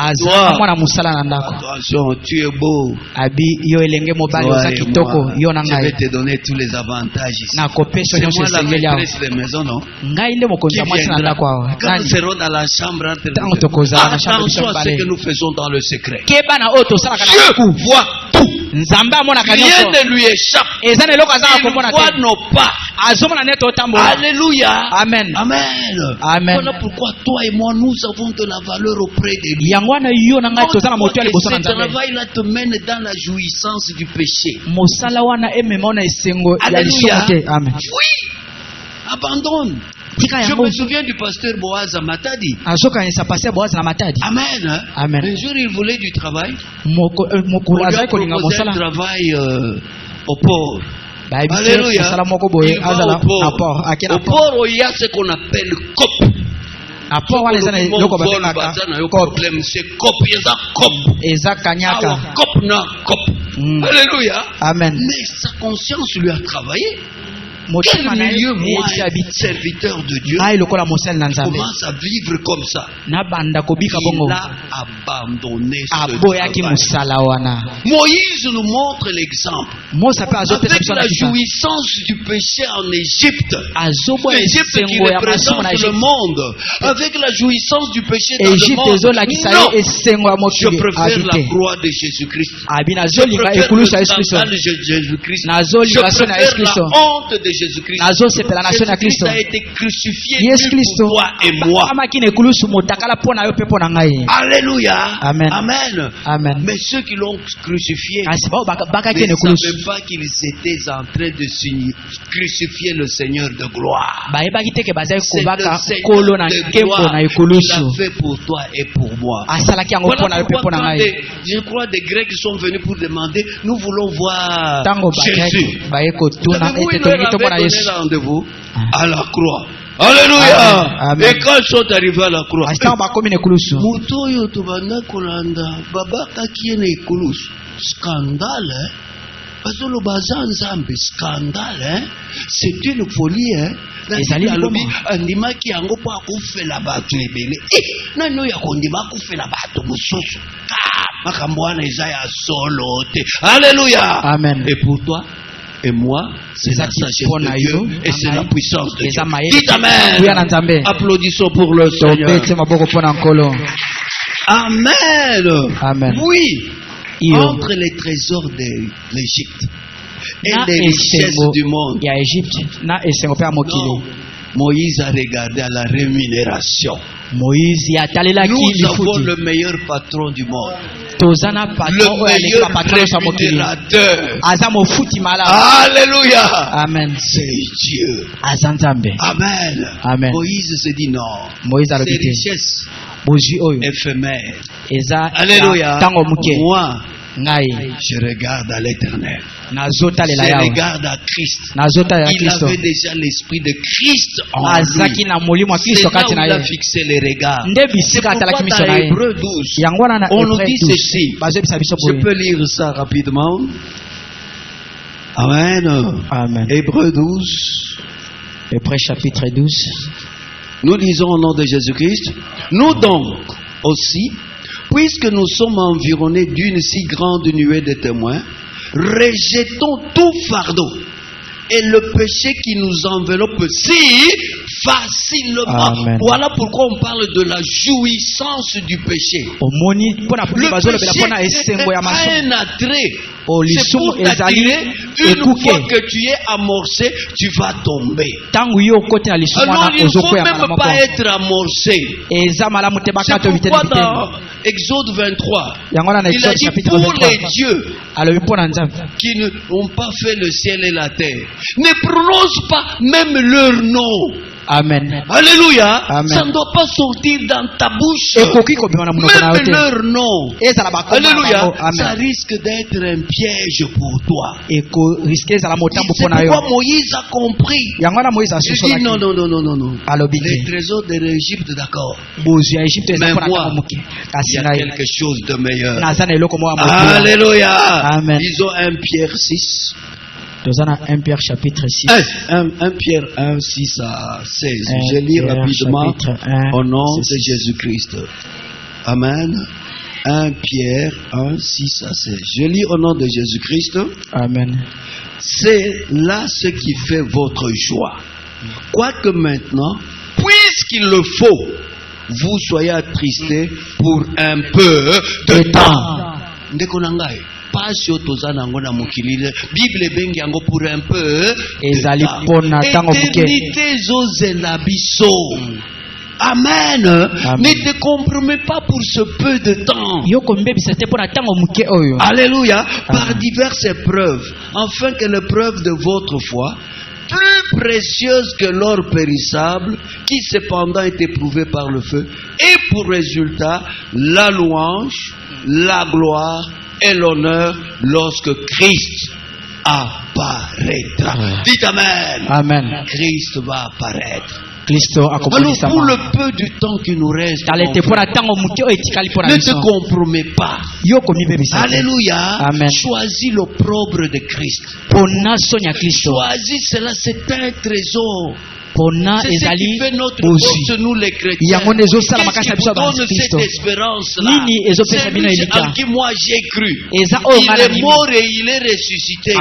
S2: aza
S1: Toi.
S2: na mwana mosala na ndako
S1: Attention, tu es beau.
S2: abi yo elenge mobali
S1: Toi
S2: oza
S1: et
S2: kitoko
S1: moi,
S2: yo na
S1: je vais
S2: ngai
S1: te donner tous les avantages ici.
S2: nakopesa
S1: C'est
S2: nyonso
S1: moi la
S2: esengeli awa
S1: maîtresse de maison, non?
S2: ngai nde mokonzi
S1: Qui
S2: ya mwasi na
S1: viendra?
S2: ndako awa
S1: Quand nous
S2: nani
S1: serons dans la chambre entre
S2: Tango
S1: nous.
S2: tokozala na chambre
S1: Attention
S2: biso
S1: à ce que
S2: mibale
S1: nous faisons dans le secret.
S2: keba na oyo tosalaka na
S1: Dieu
S2: buku
S1: voit tout.
S2: nzambe amonaka
S1: Rien
S2: nyonso
S1: ne lui échappe.
S2: eza na eloko azaka
S1: Il
S2: komona
S1: voit
S2: te
S1: nos pas.
S2: azomona nete otambola
S1: Alléluia.
S2: amen
S1: Amen.
S2: Amen.
S1: Voilà pourquoi toi et moi, nous avons de la valeur auprès de lui.
S2: yango wana yo na ngai toza na
S1: Crois
S2: moto ya
S1: que
S2: liboso na
S1: ce
S2: nzambe
S1: travail-là te mène dans la jouissance du péché.
S2: mosala wana emema na esengo ya
S1: Alléluia.
S2: lisomo te amen
S1: Oui. Abandonne.
S2: tika
S1: Je
S2: yango
S1: me souviens du pasteur Boaz à Matadi.
S2: azokanisa pase boazi na matadi
S1: Amen. Hein?
S2: Amen.
S1: Un jour, il voulait du travail.
S2: mokolo
S1: On lui a
S2: azali kolinga
S1: proposé un
S2: mosala
S1: travail au port.
S2: bayebi te
S1: Alléluia.
S2: mosala moko boye
S1: Il va
S2: azala
S1: au port.
S2: na port ake na
S1: Au
S2: port
S1: port, il y a ce qu'on appelle COP.
S2: na port wana eza na eloko babengaka cop
S1: Problème, c'est COP. Il y a COP.
S2: eza kanyaka
S1: Ah, COP, non, COP. Alléluia.
S2: amen
S1: Mais sa conscience lui a travaillé. Quel
S2: motema na ye
S1: milieu, moi,
S2: eyebisi abi
S1: serviteur de Dieu,
S2: ngai lokola mosali na nzambe
S1: commence à vivre comme ça?
S2: nabanda kobika bongo
S1: Il a abandonné ce
S2: aboyaki
S1: travail.
S2: mosala wana
S1: Moïse nous montre l'exemple.
S2: mosa mpe azopesa
S1: Avec
S2: biso na
S1: la
S2: kisa
S1: jouissance du péché en Égypte.
S2: azoboya
S1: L'Égypte qui
S2: esengo ya masumu na
S1: représente le
S2: Egypte
S1: monde. Avec la jouissance du péché dans le
S2: Egypte
S1: monde.
S2: ezolakisa
S1: Non.
S2: ye esengo ya
S1: Je
S2: mokili
S1: préfère
S2: abi
S1: la
S2: te
S1: croix de Jésus-Christ.
S2: abi
S1: Je
S2: nazolinga
S1: préfère le
S2: ekulusu ya yesu kristo
S1: scandale de Jésus-Christ. Je
S2: nazolinga soni ya yesu
S1: préfère
S2: kristo
S1: la honte de Jésus-Christ.
S2: nazosepela na soni ya
S1: Jésus-Christ
S2: kristo
S1: a été crucifié
S2: yesu
S1: nu
S2: kristo
S1: pour toi et moi.
S2: amaki na ekulusu motakala mpo na yo mpe mpo na ngai
S1: Alléluia.
S2: Amen.
S1: Amen.
S2: amen
S1: Mais ceux qui l'ont crucifié
S2: kasi bao bakaki
S1: ne
S2: na ekulusu
S1: savaient pas qu'ils étaient en train de crucifier le Seigneur de gloire.
S2: bayebaki teke bazali
S1: C'est
S2: kobaka
S1: le Seigneur
S2: nkolo na
S1: de
S2: nkembo
S1: gloire
S2: na
S1: qu'il
S2: ekulusu
S1: a fait pour toi et pour moi.
S2: asalaki yango mpo na yo mpe mpo
S1: Pourquoi
S2: na
S1: quand
S2: ngai
S1: je crois des Grecs sont venus pour demander, nous voulons voir
S2: ntango
S1: Jésus.
S2: baye kotuna
S1: Savez-vous,
S2: ete
S1: ils leur
S2: tolingi tomona
S1: avaient donné
S2: yesu
S1: rendez-vous à la croix. Alléluia.
S2: Amen. Amen.
S1: Et quand ils sont arrivés à la croix,
S2: asi ntango bakomi na ekulusu
S1: moto oyo tobanda kolanda babakaki ye na ekulusu. Scandale, hein? bazoloba aza nzambe. Scandale, hein? C'est une folie, hein?
S2: Ezali
S1: alobi
S2: liboma.
S1: andimaki yango mpo akofela bato ebele. Nani oyo akondima akofela bato mosusu? Makambo wana eza ya solo te. Alléluia.
S2: Amen.
S1: Et pour toi et moi, c'est la sagesse de Dieu et c'est la puissance de Dieu. Dites Amen. Applaudissons pour le Seigneur. Amen.
S2: Amen.
S1: Oui.
S2: Iyo.
S1: Entre les trésors de l'Égypte et les richesses du monde,
S2: ya Egypte na esengo mpe ya mokili
S1: non, Moïse a regardé à la rémunération.
S2: moïse yatalelaki
S1: Nous avons
S2: lifuti
S1: le meilleur patron du monde.
S2: toza na patron
S1: Le
S2: oyo aleki
S1: meilleur
S2: bapatron nyonso ya mokili
S1: rémunérateur.
S2: aza mofuti malamu
S1: Alléluia.
S2: amen
S1: C'est Dieu.
S2: aza nzambe
S1: Amen.
S2: Amen.
S1: Moïse se dit non.
S2: moïse
S1: Ces
S2: alobi te
S1: richesses
S2: bozwi oyo
S1: éphémères.
S2: eza
S1: Alléluia.
S2: ntango moke
S1: Moi,
S2: ngai
S1: je regarde à l'Éternel.
S2: nazotalela
S1: Je
S2: yawe
S1: regarde à Christ.
S2: nazotalela
S1: Il
S2: kristo
S1: avait déjà l'esprit de Christ en
S2: azaki
S1: lui.
S2: na molimo ya
S1: C'est
S2: kristo
S1: là
S2: kati
S1: où
S2: na
S1: il a
S2: ye
S1: fixé les regards.
S2: nde
S1: C'est
S2: bisika
S1: pourquoi
S2: atalaki miso
S1: dans
S2: na ye
S1: Hébreux 12,
S2: yango wana na
S1: on nous
S2: Hébreux
S1: dit
S2: 12,
S1: ceci.
S2: bazoyebisa biso
S1: Je
S2: boye
S1: peux lire ça rapidement. Amen.
S2: amen
S1: Hébreux 12.
S2: Hébreux chapitre 12
S1: Nous lisons au nom de Jésus-Christ. Nous donc aussi, puisque nous sommes environnés d'une si grande nuée de témoins, rejetons tout fardeau et le péché qui nous enveloppe si facilement.
S2: Amen.
S1: Voilà pourquoi on parle de la jouissance du péché.
S2: omoni mpona
S1: Le
S2: bazolobela
S1: péché
S2: mpona esengo ya
S1: a
S2: masumu
S1: un attrait.
S2: Oh,
S1: C'est
S2: lisumu
S1: pour
S2: ezali
S1: t'attirer. Une
S2: ekuke.
S1: fois que tu es amorcé, tu vas tomber.
S2: ntango yo okoti na lisumu
S1: Alors
S2: wana
S1: il ne faut
S2: ozokweyama na
S1: même
S2: moko
S1: pas être amorcé.
S2: eza malamu te
S1: C'est
S2: bakato bitene
S1: pourquoi
S2: bitene
S1: dans Exode 23,
S2: yango wana na
S1: il a
S2: Exode
S1: dit
S2: chapitre
S1: pour les
S2: 23
S1: dieux
S2: alobi mpona nzambe
S1: qui n'ont pas fait le ciel et la terre, ne prononce pas même leur nom.
S2: Amen.
S1: Alléluia.
S2: Amen.
S1: Ça ne doit pas sortir dans ta bouche.
S2: Même
S1: leur nom. Alléluia. Ça risque d'être un piège pour toi. C'est pourquoi Moïse a compris. Il dit non. Les trésors de l'Égypte, d'accord. Mais moi, il y a quelque chose de meilleur. Alléluia.
S2: Amen.
S1: Ils ont 1 Pierre 6.
S2: 1 Pierre chapitre 6.
S1: 1 Pierre 1, 6 à 16. Je lis rapidement au nom de Jésus-Christ. Amen. 1 Pierre 1, 6 à 16. Je lis au nom de Jésus-Christ.
S2: Amen.
S1: C'est là ce qui fait votre joie. Quoique maintenant, puisqu'il le faut, vous soyez attristés pour un peu de temps. Ndekonangai. Pas sur Tozanango na mukilile. Bible bengi yango pour un peu. Éternité zozelabiso. Amen. Ne te compromets pas pour ce peu de temps. Alléluia. Par diverses épreuves, afin que l'épreuve de votre foi, plus précieuse que l'or périssable, qui cependant est éprouvé par le feu, et pour résultat la louange, la gloire et l'honneur lorsque Christ apparaîtra. Dites Amen.
S2: Amen.
S1: Christ va apparaître.
S2: Alors
S1: pour le peu du temps qui nous reste, ne te compromets pas. Alléluia.
S2: Amen.
S1: Choisis l'opprobre de Christ. Choisis cela, c'est un trésor. C'est ce qui fait notre force, nous les chrétiens. Qu'est-ce qui vous donne cette espérance-là? C'est lui en qui moi j'ai cru. Il est mort et il est ressuscité.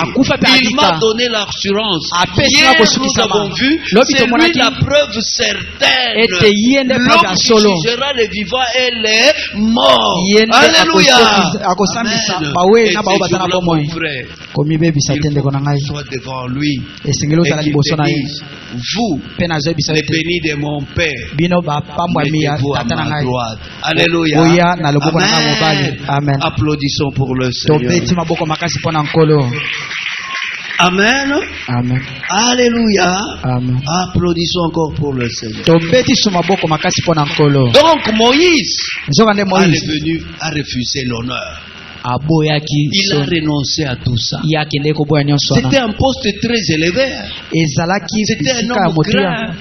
S1: Il m'a donné l'assurance. Hier nous avons vu, c'est lui la preuve certaine. L'homme qui jugera les vivants et les morts. Alléluia. Amen. Et ce jour-là, mon frère, il faut soit devant lui et qu'il te dise, vous, les bénis de mon Père, mettez-vous à ma droite. Alléluia. Amen. Applaudissons pour le Seigneur. Amen.
S2: Amen.
S1: Alléluia.
S2: Amen.
S1: Applaudissons encore pour le Seigneur.
S2: Donc
S1: Moïse est venu à refuser l'honneur. Il a renoncé à tout ça. C'était un poste très élevé. C'était un homme grand.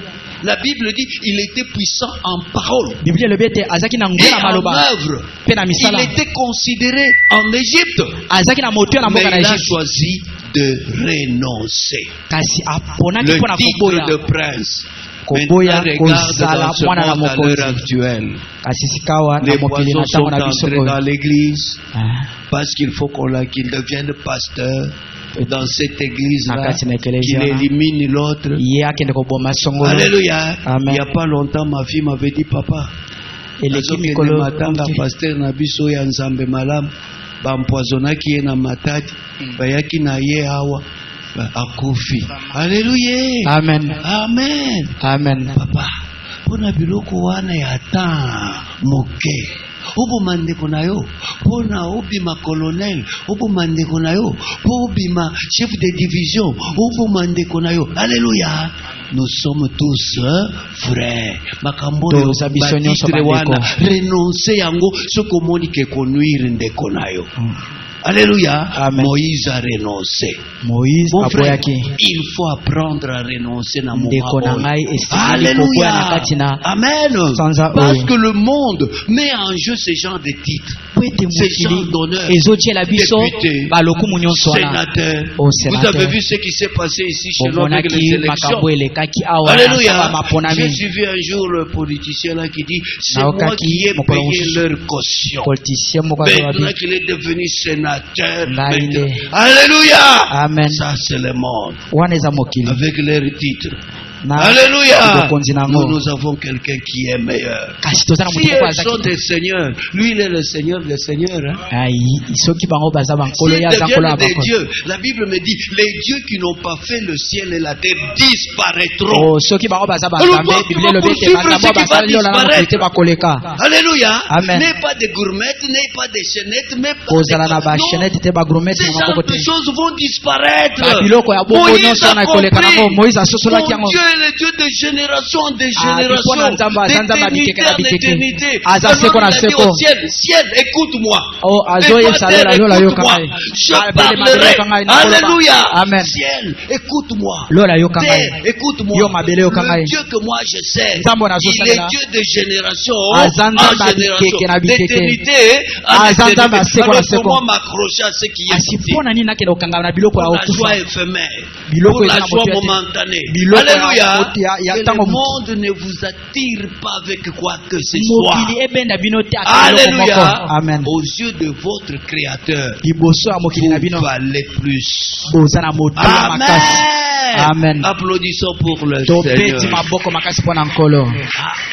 S1: La Bible dit il était puissant en parole et en œuvre. Il était considéré en Égypte, mais il a choisi de renoncer. Le titre de prince. Maintenant, regarde dans ce monde à l'heure actuelle. Les poissons sont entrés dans l'église parce qu'il faut qu'il devienne pasteur dans cette église-là, qu'il élimine l'autre. Alléluia. Il n'y a pas longtemps, ma fille m'avait dit, papa, pasteur Nabiso ya Nzambe malam bampoisonaki ye na matadi bayaki na ye awa akufi. Alléluia.
S2: Amen.
S1: Amen.
S2: Amen.
S1: Papa, pona biloko wana ya ta moke. Obo mandeko na yo, pona obima colonel, obo mandeko na yo, obima chef de division, obo mandeko na yo. Alléluia. Nous sommes tous frères. Makambo yo batitre wana renoncer yango soko moni ke konuire ndeko na yo. Alléluia.
S2: Amen.
S1: Moïse a renoncé.
S2: Moïse
S1: mon frère, il faut apprendre à renoncer dans mon Alléluia. Amen. Parce que le monde met en jeu ce genre de titres, ce genre d'honneur. Député, sénateur. Vous avez vu ce qui s'est passé ici chez nous avec les élections. Alléluia. J'ai suivi un jour le politicien là qui dit c'est moi qui ai payé leur caution. Maintenant qu'il est devenu sénateur. Alléluia.
S2: Amen.
S1: Ça c'est le monde avec leurs titres. Alléluia. Nous avons quelqu'un qui est meilleur. Si elles sont des seigneurs, lui il est le Seigneur des seigneurs. S'ils deviennent des dieux, la Bible me dit les dieux qui n'ont pas fait le ciel et la terre disparaîtront. Alléluia. N'est pas des gourmettes, n'est pas des chaînettes, mais pas ces genres de choses vont disparaître. Moïse a compris. Mon Dieu est le Dieu de génération en génération, d'éternité en éternité.
S2: Aza
S1: Alors
S2: seko na
S1: il a dit
S2: seko.
S1: au ciel, ciel, écoute-moi.
S2: Oh,
S1: Et
S2: azo
S1: toi,
S2: yesa
S1: terre,
S2: lola lola
S1: écoute-moi.
S2: yokangai.
S1: Je
S2: Abele mabele
S1: parlerai.
S2: yokangai na koloba.
S1: Alléluia.
S2: Amen.
S1: Ciel, écoute-moi.
S2: Lola yokangai.
S1: Terre, écoute-moi.
S2: Yo mabele yokangai.
S1: Le Dieu que moi je sais,
S2: Nzambo nazo
S1: il est
S2: salela.
S1: Dieu de génération
S2: Aza
S1: en
S2: nzambe
S1: génération,
S2: abikeke na bikeke.
S1: d'éternité en
S2: Aza nzambe
S1: éternité.
S2: aseko na
S1: Alors
S2: seko.
S1: comment m'accrocher à ce qui est
S2: Asi
S1: ici?
S2: pona nini nakenda okanga na biloko ya
S1: Pour la
S2: okufa.
S1: joie éphémère,
S2: Biloko
S1: pour la
S2: eza na
S1: joie
S2: moto ya te.
S1: momentanée.
S2: Biloko ya
S1: Alléluia.
S2: moto ya
S1: Que
S2: ntango
S1: le
S2: motu.
S1: monde ne vous attire pas avec quoi que ce soit.
S2: Mokili ebenda bino te ata biloko moko.
S1: Alléluia.
S2: Amen.
S1: Aux yeux de votre Créateur,
S2: Liboso ya mokili na bino
S1: vous valez plus.
S2: boza na moto ya makasi. Amen.
S1: Applaudissons pour le
S2: Tobeti
S1: Seigneur.
S2: maboko makasi mpona nkolo.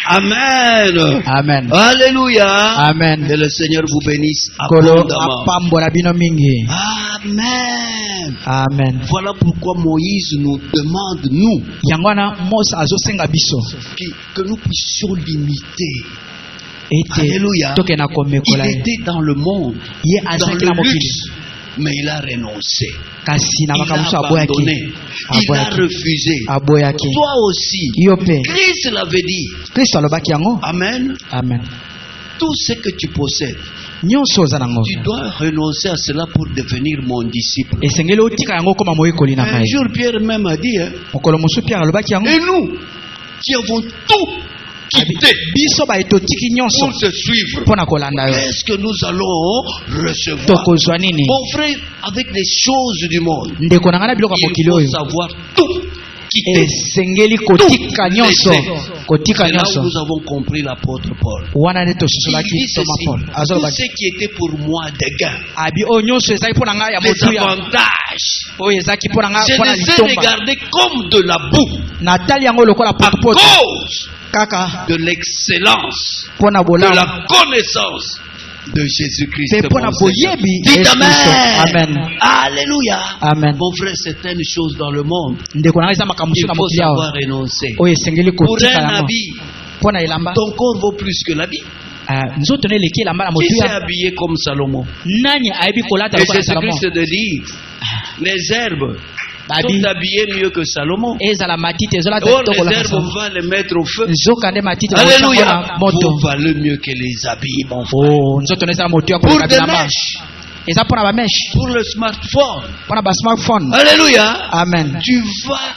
S1: Amen.
S2: Amen.
S1: Alléluia.
S2: Amen.
S1: Que le Seigneur vous bénisse
S2: Nkolo
S1: abondamment.
S2: apambola bino mingi.
S1: Amen.
S2: Amen.
S1: Voilà pourquoi Moïse nous demande, nous,
S2: Yango wana Mose azosenga biso
S1: que nous puissions l'imiter.
S2: ete
S1: Alléluia.
S2: toke na
S1: Il
S2: komekola ye.
S1: était dans le monde,
S2: Ye
S1: dans
S2: azalaki na
S1: le
S2: mokili
S1: luxe, mais il a renoncé.
S2: kasi na
S1: Il a
S2: makambo
S1: abandonné. Il a
S2: aboyaki
S1: refusé.
S2: aboyaki.
S1: Toi aussi,
S2: Yo pe
S1: Christ l'avait dit.
S2: Kristo alobaki yango.
S1: Amen.
S2: Amen.
S1: Tout ce que tu possèdes,
S2: Nyonso oza nango
S1: tu dois renoncer à cela pour devenir mon disciple.
S2: esengeli otika yango koma moyekoli na
S1: Un
S2: ngai.
S1: jour, Pierre même a dit, hein,
S2: Mokolo mosusu Pierre alobaki yango.
S1: et nous, qui avons tout quitté
S2: Biso ba etotiki nyonso
S1: pour te suivre,
S2: mpona kolanda yo.
S1: qu'est-ce que nous allons recevoir?
S2: Tokozwa nini?
S1: Mon frère, avec les choses du monde,
S2: Ndeko na ngai na biloko ya mokili
S1: il faut
S2: oyo
S1: savoir tout quitter.
S2: esengeli kotika nyonso. Kotika
S1: C'est là où
S2: nyonso.
S1: nous avons compris l'apôtre Paul.
S2: Wana nde
S1: Il
S2: tososolaki
S1: dit
S2: Thomas
S1: ceci,
S2: Paul.
S1: tout
S2: Azolobaki
S1: ce qui était pour moi des gains,
S2: abi oyo nyonso ezalaki mpona ngai ya
S1: les
S2: motuya
S1: avantages,
S2: oyo ezalaki mpona ngai
S1: je
S2: mpona
S1: les ai
S2: litomba
S1: regardés comme de la boue
S2: natali yango lokola
S1: à
S2: potopoto
S1: cause
S2: kaka
S1: de l'excellence,
S2: mpona
S1: de
S2: bolamu
S1: la connaissance de Jésus-Christ.
S2: mpe mpona
S1: mon Seigneur.
S2: boyebi
S1: Dites
S2: Yesu Kristo.
S1: Amen.
S2: Amen.
S1: Alléluia.
S2: Amen.
S1: Mon frère, certaines choses dans le monde,
S2: ndeko na ngai eza makambo
S1: il
S2: mosusu na
S1: faut
S2: mokili awa
S1: savoir renoncer.
S2: oyo esengeli
S1: Pour
S2: kotika
S1: un
S2: yango
S1: habit,
S2: mpona elamba.
S1: ton corps vaut plus que l'habit.
S2: Nzoto na eleki elamba na
S1: Qui s'est
S2: motuya
S1: habillé comme Salomon?
S2: nani ayebi kolata
S1: Et
S2: lokola Salomon.
S1: Jésus-Christ de dire, les herbes
S2: babi
S1: sont habillées mieux que Salomon.
S2: ezala matiti ezolata
S1: Or,
S2: kitoko
S1: les
S2: kolaka
S1: herbes,
S2: Salomon.
S1: on va les mettre au feu.
S2: nzoka nde matiti
S1: Alléluia.
S2: na moto.
S1: Vous valez mieux que les habits, mon frère.
S2: Oh, nzoto na eza na motuya
S1: Pour
S2: koleka
S1: des
S2: bilamba
S1: mèches,
S2: eza mpona bameshe
S1: pour le smartphone.
S2: mpona basmartphone.
S1: Alléluia.
S2: Amen.
S1: Tu vas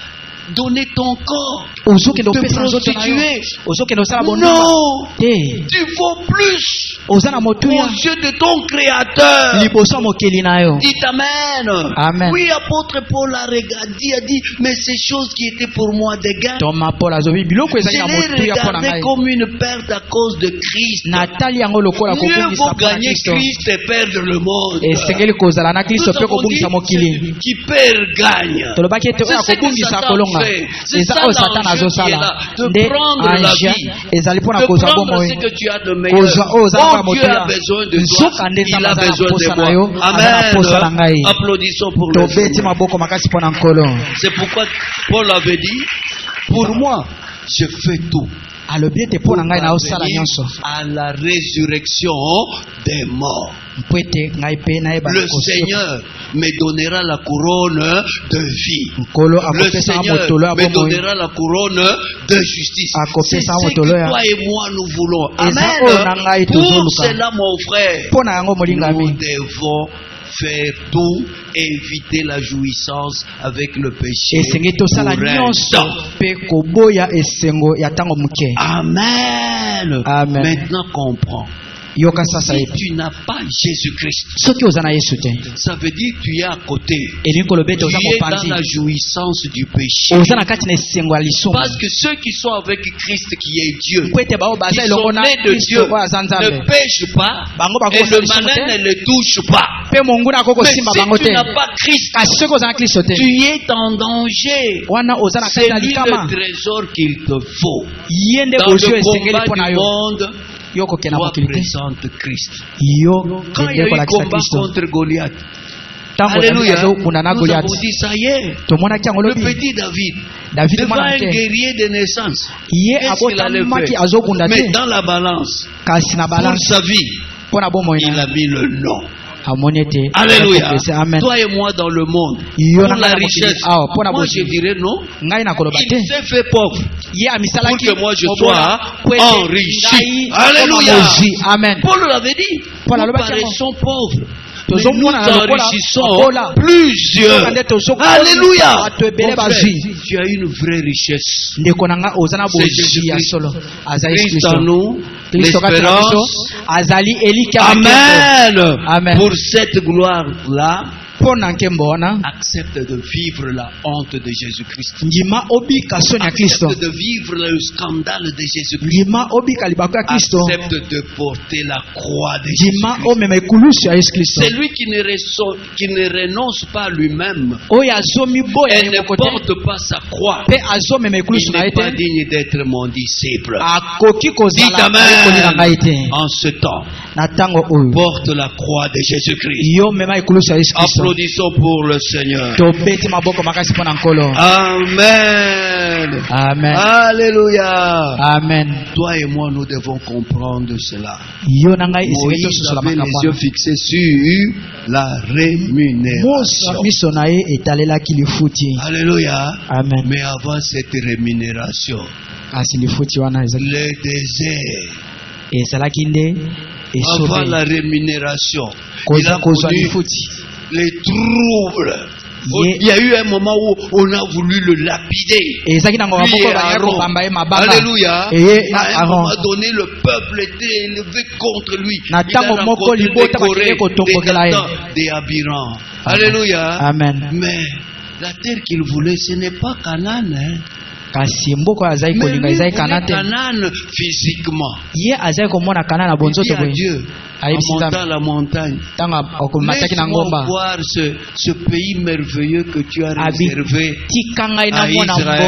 S1: donner ton corps,
S2: ozokende
S1: te
S2: opesa nzoto na yo
S1: prostituer.
S2: ozokende osala bondima
S1: Non,
S2: te
S1: tu vaux plus
S2: oza na motuya
S1: aux yeux de ton Créateur.
S2: liboso ya mokeli na yo.
S1: Dites Amen.
S2: Amen.
S1: Oui, apôtre Paul a regardé, a dit, mais ces choses qui étaient pour moi des gains,
S2: Thomas Paul azobi biloko
S1: je
S2: ezali na
S1: les
S2: motuya mpo na
S1: regardais
S2: ngai
S1: comme une perte à cause de Christ.
S2: natali yango lokola
S1: Mieux
S2: kobungisa
S1: vaut
S2: mpo na
S1: gagner
S2: kristo
S1: Christ et perdre le monde.
S2: esengeli kozala na kristo
S1: Nous
S2: mpe
S1: avons
S2: kobungisa
S1: dit,
S2: mokili.
S1: qui perd gagne.
S2: tolobaki ete oyo
S1: C'est ce que
S2: akobungisa
S1: Satan
S2: kolonga
S1: fait. C'est
S2: eza
S1: ça
S2: oyo satana
S1: l'enjeu qui est
S2: azosala
S1: là, de
S2: nde
S1: prendre la
S2: anja
S1: vie,
S2: ezali mpona
S1: de
S2: kozwa
S1: prendre
S2: bomoi
S1: ce que tu as de meilleur.
S2: kozwa oyo oza na
S1: Oh, Dieu
S2: motuya
S1: a besoin de toi,
S2: nzoka nde
S1: il
S2: nzambe
S1: a
S2: aza na
S1: besoin
S2: posa
S1: de
S2: na yo
S1: moi.
S2: aza na posa na ngai.
S1: Amen. Applaudissons pour le
S2: Tobeti
S1: Seigneur.
S2: maboko makasi mpona nkolo.
S1: C'est pourquoi Paul avait dit, pour moi, je fais tout
S2: alobi ete mpo na ngai naosala nyonso
S1: à la résurrection des morts.
S2: mpo ete ngai mpe nayeba
S1: Le
S2: kosoka.
S1: Seigneur me donnera la couronne de vie.
S2: nkolo
S1: Le
S2: akopesa nga
S1: Seigneur
S2: motolo ya
S1: me
S2: bomoi
S1: donnera la couronne de justice.
S2: Akopesa
S1: C'est ce
S2: motolo
S1: que
S2: ya-
S1: toi et moi nous voulons.
S2: Eza oyo na ngai
S1: Amen. Pour
S2: tozoluka.
S1: cela, mon frère,
S2: mpo na yango
S1: nous
S2: molingami
S1: devons faire tout, éviter la jouissance avec le péché.
S2: esengeli tosala
S1: pour un
S2: nyonso
S1: temps.
S2: mpe koboya esengo ya ntango moke.
S1: Amen.
S2: Amen.
S1: Maintenant comprends.
S2: yoka sasa
S1: Si
S2: yetu
S1: tu n'as pas Jésus-Christ,
S2: soki oza na yesu te
S1: ça veut dire que tu es à côté.
S2: elingi koloba ete
S1: Tu
S2: oza
S1: es dans
S2: mopanzi
S1: la jouissance du péché.
S2: oza na kati na esengo ya lisumu
S1: Parce que ceux qui sont avec Christ qui est Dieu,
S2: mpo ete bao
S1: qui
S2: baza
S1: sont
S2: elongo na
S1: nés de
S2: kristo
S1: Dieu,
S2: oyo aza nzambe
S1: ne pêchent pas
S2: bango
S1: et
S2: bakokosala
S1: le
S2: lisumu
S1: malin
S2: te
S1: ne les touche pas.
S2: mpe monguna akoki
S1: Mais
S2: kosimba
S1: si
S2: bango
S1: tu
S2: te
S1: n'as pas Christ,
S2: kasi soki oza na kristo te
S1: tu es en danger.
S2: wana oza na kati
S1: C'est
S2: na
S1: lui
S2: likama
S1: le trésor qu'il te faut.
S2: ye nde
S1: Dans
S2: bozwi
S1: le
S2: esengeli
S1: combat
S2: mpo na
S1: du
S2: yo
S1: monde,
S2: yo kokenda
S1: toi
S2: mokili te
S1: présente Christ.
S2: yo
S1: Quand il y a
S2: ende
S1: eu
S2: kolakisa
S1: combat
S2: kristo
S1: contre Goliath,
S2: ntango
S1: alléluia,
S2: azokunda na
S1: nous
S2: goliath
S1: avons dit ça y est.
S2: tomonaki yango
S1: Le
S2: lobi
S1: petit David,
S2: david
S1: devant
S2: mwana
S1: un
S2: moke
S1: guerrier de naissance,
S2: ye
S1: qu'est-ce qu'il allait
S2: abotamaki
S1: faire?
S2: azokunda
S1: Mais
S2: te
S1: dans la balance,
S2: kasi na
S1: pour
S2: balance
S1: sa vie,
S2: mpo na bomoi
S1: il
S2: na
S1: a mis le nom. Alléluia. Toi et moi dans le monde, pour la richesse, moi je dirais non. Il s'est fait pauvre pour que moi je sois enrichi. Alléluia. Paul l'avait dit. Nous paraissons pauvres, mais nous enrichissons plusieurs. Alléluia. Mon frère, tu as une vraie richesse. C'est Jésus-Christ. Christ en nous, l'espérance. Amen. Pour cette gloire-là, accepte de vivre la honte de Jésus-Christ. Accepte de vivre le scandale de Jésus-Christ. Accepte de porter la croix de Jésus-Christ. C'est lui qui ne renonce pas à lui-même et ne porte pas sa croix. Il n'est pas digne d'être mon disciple. Dites Amen. En ce temps, porte la croix de Jésus-Christ. Applaudissons pour le Seigneur. Amen.
S2: Amen.
S1: Alléluia.
S2: Amen.
S1: Toi et moi, nous devons comprendre cela. Moïse avait les yeux fixés sur la rémunération. Alléluia.
S2: Amen.
S1: Mais avant cette rémunération, le désert. Avant la rémunération, il a connu les troubles. Il y a eu un moment où on a voulu le lapider. Alléluia. À un moment donné, le peuple était élevé contre lui. Il a rencontré les Corées, des Abiram. Alléluia.
S2: Amen.
S1: Mais la terre qu'il voulait, ce n'est pas Canaan.
S2: Mais
S1: Canaan physiquement. Il dit à Dieu, en montant la montagne, laisse-moi voir ce pays merveilleux que tu as réservé à Israël.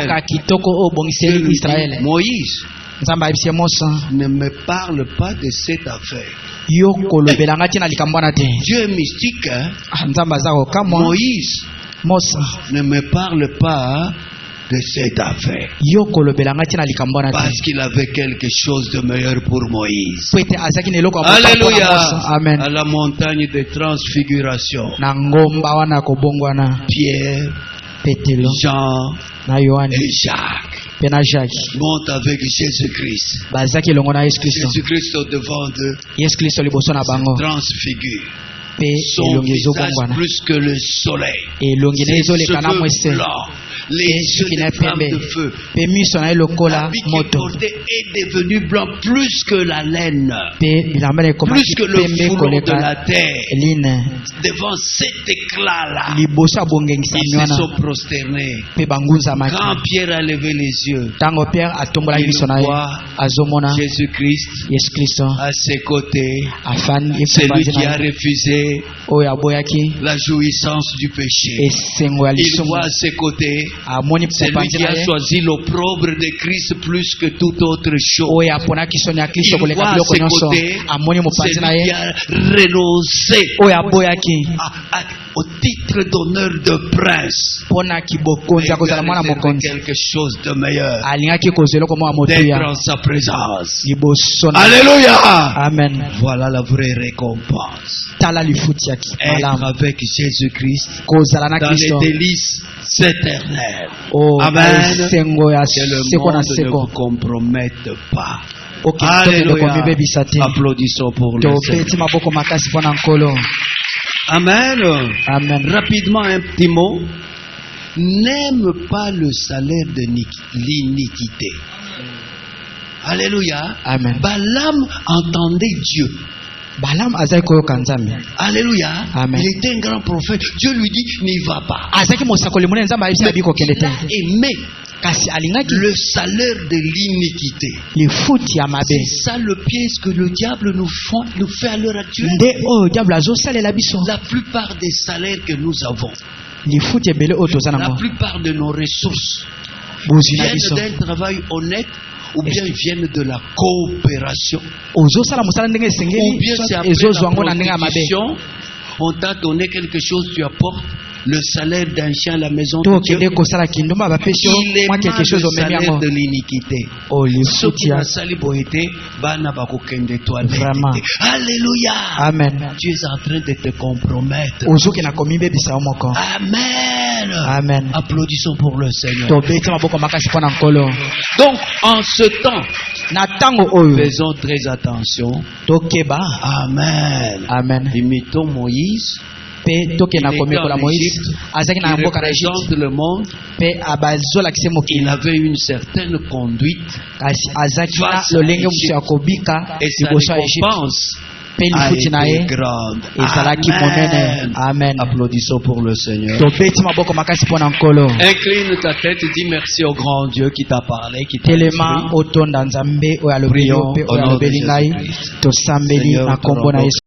S1: Moïse, ne me parle pas de cette affaire. Dieu est mystique. Moïse, ne me parle pas de cette affaire. Parce qu'il avait quelque chose de meilleur pour Moïse. Alléluia.
S2: Amen.
S1: À la montagne de transfiguration, Pierre, Jean et Jacques montent avec Jésus-Christ. Jésus-Christ au devant d'eux se transfigure. Son visage plus que le soleil. Ses cheveux blancs. Les yeux des flammes de feu. L'habit qu'il portait est devenu blanc plus que la laine, plus que le foulon de la terre. Devant cet éclat-là, ils se sont prosternés. Quand Pierre a levé les yeux, il voit Jésus-Christ à ses côtés, celui qui a refusé la jouissance du péché. Il voit à ses côtés celui qui a choisi l'opprobre de Christ plus que toute autre chose. Il voit à ses côtés celui qui a renoncé au titre d'honneur de prince. Mais quelque chose de meilleur, d'être en sa présence. Alléluia.
S2: Amen.
S1: Voilà la vraie récompense. Être avec Jésus-Christ dans les délices éternelles. Amen. Que le monde ne vous compromette pas. Alléluia. Applaudissons pour le Seigneur. Amen.
S2: Amen.
S1: Rapidement, un petit mot. N'aime pas le salaire de l'iniquité. Alléluia.
S2: Amen.
S1: Balaam entendait Dieu. Alléluia.
S2: Amen.
S1: Il était un grand prophète. Dieu lui dit, n'y va pas. Il a aimé le salaire de l'iniquité. C'est ça le piège que le diable nous fait à l'heure actuelle. La plupart des salaires que nous avons, la plupart de nos ressources viennent d'un travail honnête, ou bien viennent de la coopération, ou bien c'est après la prostitution, on t'a donné quelque chose, tu apportes, le salaire d'un chien à la maison de
S2: to
S1: Dieu.
S2: kende kosala kindumba bapesi yo
S1: Il est
S2: mwa quelque chose
S1: le
S2: omemi
S1: salaire
S2: yango
S1: de l'iniquité.
S2: o
S1: Soki
S2: lifuti ya
S1: basali boye te, bana bakokende toilette
S2: Vraiment.
S1: te. Alléluia.
S2: amen
S1: Tu es en train de te compromettre.
S2: ozuki na komibebisa yo moko
S1: Amen.
S2: Amen.
S1: Applaudissons pour le Seigneur.
S2: tobeti maboko makasi mpo na nkolo
S1: Donc, en ce temps,
S2: na ntango oyo
S1: faisons très attention.
S2: tokeba
S1: Amen.
S2: amen
S1: Imitons Moïse.
S2: mpe tokenda
S1: Il
S2: komekola
S1: était en
S2: moïse
S1: Égypte.
S2: azalaki na
S1: Il
S2: mboka na egypte
S1: représente le monde.
S2: mpe bazolakisa mokili
S1: Il avait une certaine conduite.
S2: kasi azalaki na
S1: Face à
S2: lolenge
S1: Égypte.
S2: mosusu ya kobika
S1: Et sa
S2: liboso ya egypte
S1: récompense
S2: mpe
S1: a
S2: lifuti na ye
S1: été grande.
S2: ezalaki monene
S1: Amen.
S2: amen
S1: Applaudissons pour le Seigneur.
S2: tobeti maboko makasi mpo na nkolo
S1: Incline ta tête et dis merci au grand Dieu qui t'a parlé, qui t'a
S2: telema
S1: instruit.
S2: otonda nzambe oyo alobeli yo
S1: Prions
S2: mpe
S1: au
S2: oyo
S1: nom de
S2: alobeli ngai
S1: Jésus-Christ.
S2: tosambeli
S1: Seigneur,
S2: na nkombo na
S1: te
S2: yesu